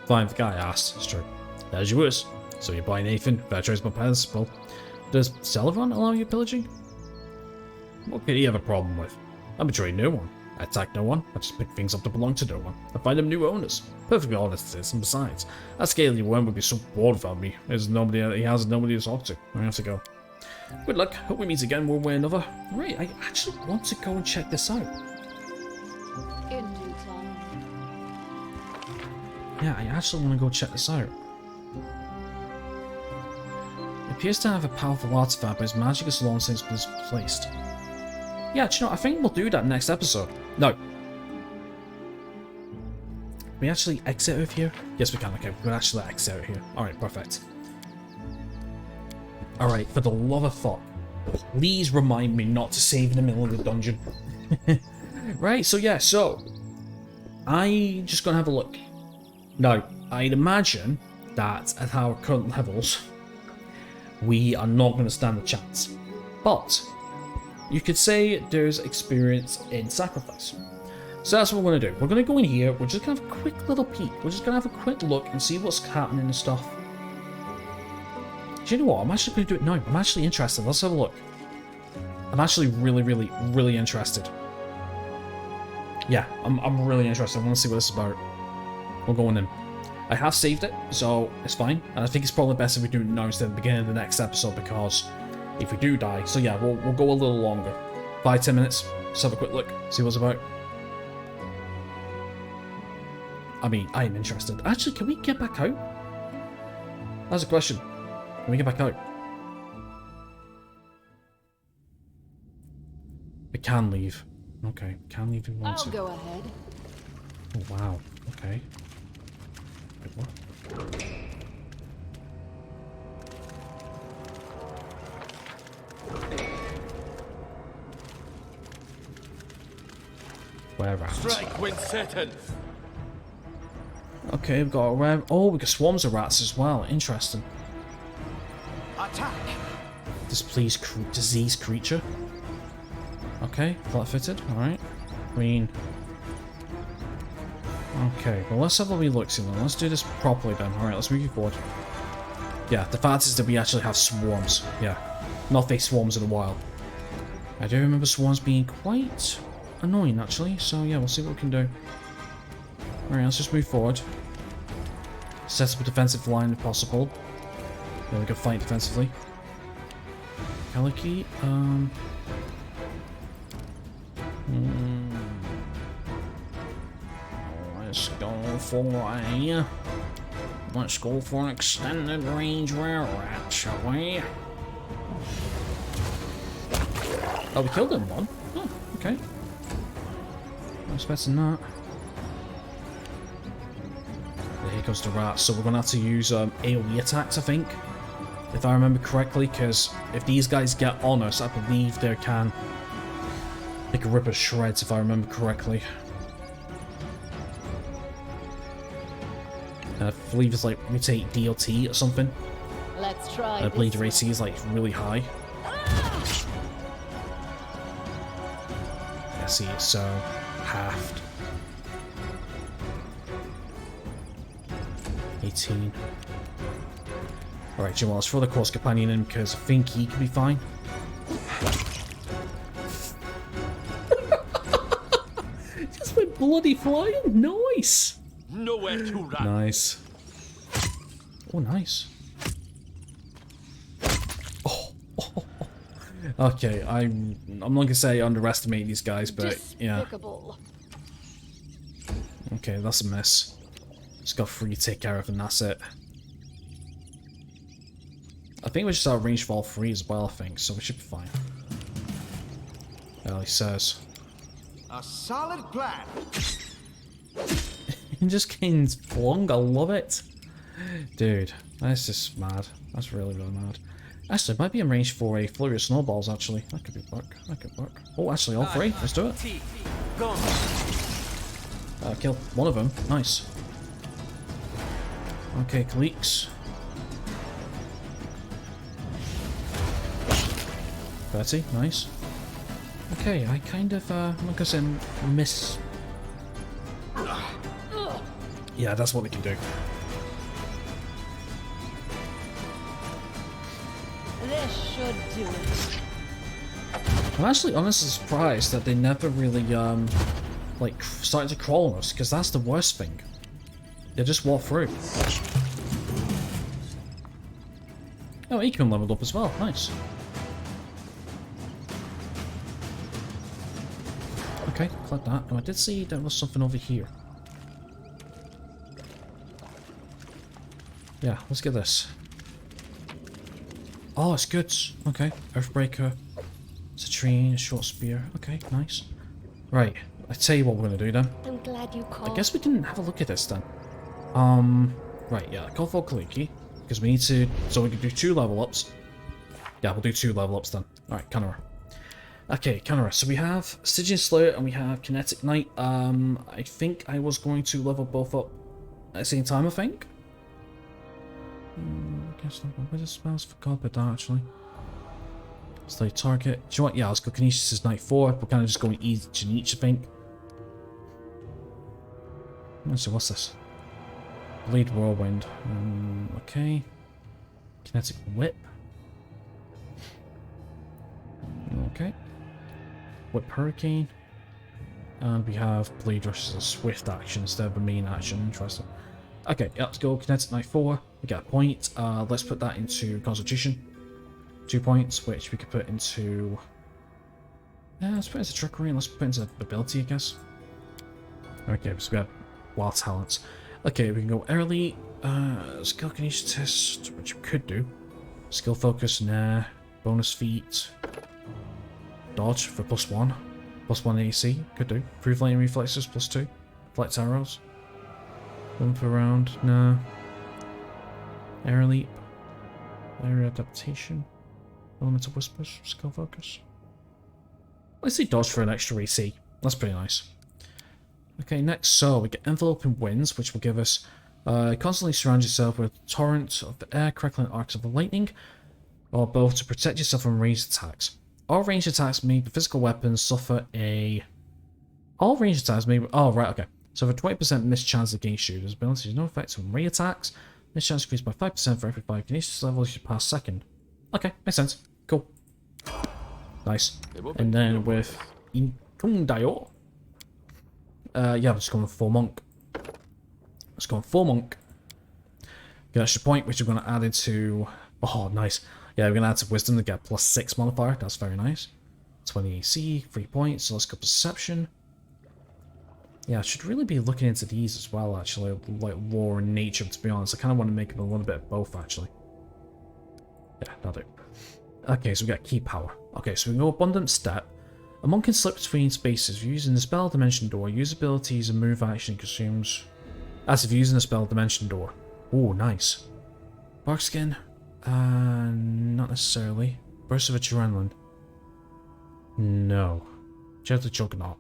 Fine, the guy asked, it's true. There's your worst. So you're buying anything, fair choice but principle. Does Celeron allow you pillaging? What could he have a problem with? I betray no one. I attack no one. I just pick things up that belong to no one. I find them new owners. Perfectly honest it is, and besides, that scaly worm would be so bored without me. He has nobody to talk to. I have to go. Good luck. Hope we meet again one way or another. Right, I actually want to go and check this out. In due time. Yeah, I actually want to go check this out. It appears to have a powerful artifact, but its magic is long since been placed. Yeah, do you know, I think we'll do that next episode. No. Can we actually exit out of here? Yes, we can. Okay, we can actually exit out of here. Alright, perfect. Alright, for the love of fuck, please remind me not to save in the middle of the dungeon. Right, so yeah, so I'm just gonna have a look. Now, I'd imagine that at our current levels, we are not going to stand a chance. But you could say there's experience in sacrifice. So that's what we're going to do. We're going to go in here, we're just going to have a quick little peek. We're just going to have a quick look and see what's happening and stuff. Do you know what? I'm actually going to do it now. I'm actually interested. Let's have a look. I'm actually really interested. Yeah, I'm really interested. I want to see what this is about. We're going in. I have saved it, so it's fine. And I think it's probably best if we do it now instead of the beginning of the next episode, because if we do die... So yeah, we'll go a little longer. 5-10 minutes. Just have a quick look. See what's about. I mean, I am interested. Actually, can we get back out? That's a question. Can we get back out? We can leave. Okay, can leave if we want to. I'll go ahead. Oh, wow. Okay. Wait, what? Where at? Strike when certain. Okay, we've got a ram. Oh, we got swarms of rats as well. Interesting. Attack! Displeased diseased creature. Okay, flat fitted. Alright. Green. Okay, well let's have a wee look see then. Let's do this properly then. Alright, let's move you forward. Yeah, the fact is that we actually have swarms. Yeah. Not fake swarms in the wild. I do remember swarms being quite annoying actually, so yeah, we'll see what we can do. Alright, let's just move forward. Set up a defensive line if possible. Then we can fight defensively. Kaliki, let's go for an extended range rat, shall we? Oh, we killed him one. Oh, okay. Not expecting that. Here goes the rat. So we're gonna have to use AoE attacks, I think, if I remember correctly. Because if these guys get on us, I believe they can rip us shreds, if I remember correctly. I believe it's like mutate DLT or something. Let's try. I believe the AC is like really high. I see it, so halved. 18. Alright, Jim, let's throw the course companion in because I think he can be fine. Just went bloody flying. Nice. Nowhere to run. Nice. Oh, nice. Oh. Okay, I'm not gonna say I underestimate these guys, but Despicable. yeah. Okay, that's a miss. Just got 3 to take care of, and that's it. I think we just have range for all 3 as well, I think, so we should be fine. Well, he says. A solid plan. He just getting flung, I love it. Dude, that's just mad. That's really, really mad. Actually, it might be in range for a flurry of snowballs, actually. That could be work. That could work. Oh, actually, all 3. Let's do it. Kill one of them. Nice. Okay, Kaleeks. 30, nice. Okay, I kind of, I'm not gonna say miss. Yeah, that's what we can do. This should do it. I'm actually honestly surprised that they never really, like, started to crawl on us, because that's the worst thing. They just walk through. Oh, Econ leveled up as well. Nice. Okay, collect that. Oh, I did see there was something over here. Yeah, let's get this. Oh, it's good. Okay, Earthbreaker. Citrine, short spear. Okay, nice. Right, I tell you what we're gonna do then. I'm glad you called. I guess we can have a look at this then. Right, yeah, call for Kaliki, because we need to, so we can do 2 level ups. Yeah, we'll do 2 level ups then. Alright, Canora. Okay, Canora, so we have Stygian Slayer and we have Kinetic Knight. I think I was going to level both up at the same time, I think. I guess not. What is spells? Forgot about that actually. Slay target. Do you know what? Yeah, let's go Kinesis is Knight 4. We're kind of just going each and each, I think. Let's see, what's this? Blade Whirlwind. Okay. Kinetic Whip. Okay. Whip Hurricane. And we have Blade Rush as a swift action instead of a main action. Interesting. Okay, yeah, let's go. Kinetic Knight 4. We get a point. Let's put that into Constitution. 2 points, which we could put into... Yeah, let's put into Trickery and let's put into Ability, I guess. Okay, so we have Wild Talents. Okay, we can go early. Skill Kinesis Test, which we could do. Skill Focus, nah. Bonus Feat. Dodge for +1. +1 AC, could do. Improved Lightning Reflexes, +2. Flex Arrows. 1 per round, nah. Air Leap. Area Adaptation. Elemental Whispers, Skill Focus. Let's see Dodge for an extra AC. That's pretty nice. Okay, next, so we get Enveloping Winds, which will give us constantly surround yourself with torrents of air, crackling arcs of lightning. or both to protect yourself from ranged attacks. All ranged attacks made with physical weapons suffer a... All ranged attacks made... Oh, right, okay. So for 20% miss chance against you, there's ability has no effect on ranged attacks. Miss chance increased by 5% for every 5 kinesis levels you pass second. Okay, makes sense. Cool. Nice. And then with Inkundayo. Yeah, I'm just going full monk. Let's go full monk. Get extra point, which we're going to add into... Oh, nice. Yeah, we're going to add to wisdom to get +6 modifier. That's very nice. 20 AC, 3 points. So let's go perception. Yeah, I should really be looking into these as well, actually. Like lore and nature, to be honest. I kind of want to make them a little bit of both, actually. Yeah, that'll do. Okay, so we got key power. Okay, so we can go abundant step. A monk can slip between spaces using the spell dimension door. Use abilities and move action consumes as if using the spell dimension door. Oh, nice. Barkskin? Not necessarily. Burst of adrenaline? No. Gentle Juggernaut.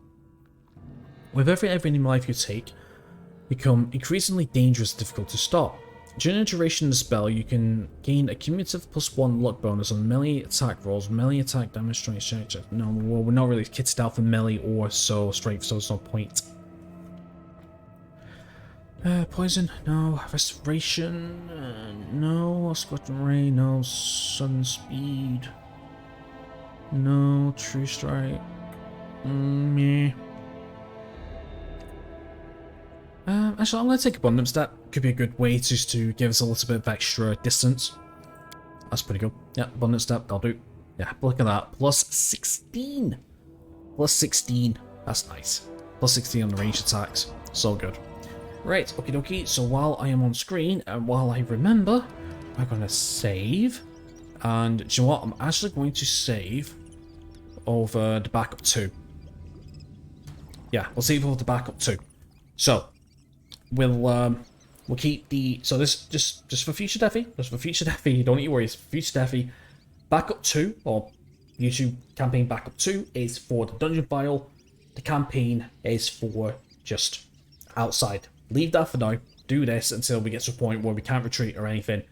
With every enemy life you take, become increasingly dangerous and difficult to stop. During the duration of the spell, you can gain a cumulative +1 luck bonus on melee attack rolls, melee attack damage, strength check. No, well, we're not really kitted out for melee or so strength, so there's no point. Poison? No. Restoration? No. Scorching Ray? No. Sudden Speed? No. True Strike? Meh. Actually, I'm going to take Abundant Step. Could be a good way just to give us a little bit of extra distance. That's pretty good. Yeah, Abundant Step, that'll do. Yeah, look at that. +16. +16. That's nice. +16 on the ranged attacks. So good. Right, okie dokie. So while I am on screen, and while I remember, I'm going to save. And do you know what? I'm actually going to save over the backup 2. Yeah, we'll save over the backup 2. So, we'll keep the... So this, just for future Deafy, don't need to worry, it's for future Deafy. Backup 2, or YouTube campaign backup 2, is for the dungeon file. The campaign is for just outside. Leave that for now. Do this until we get to a point where we can't retreat or anything.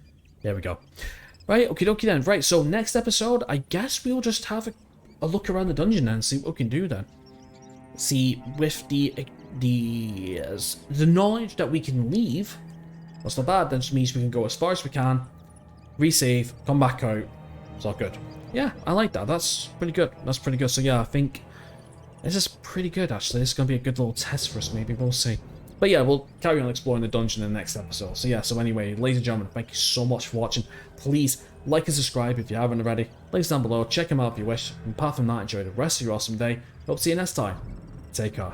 There we go. Right, okie dokie then. Right, so next episode, I guess we'll just have a look around the dungeon and see what we can do then. See, with the knowledge that we can leave, that's not bad. That just means we can go as far as we can, resave, come back out. It's all good. Yeah, I like that. That's pretty good. That's pretty good. So yeah, I think this is pretty good actually. This is gonna be a good little test for us. Maybe we'll see. But yeah, we'll carry on exploring the dungeon in the next episode. So yeah. So anyway, ladies and gentlemen, thank you so much for watching. Please like and subscribe if you haven't already. Links down below. Check them out if you wish. And apart from that, enjoy the rest of your awesome day. Hope to see you next time. Take care.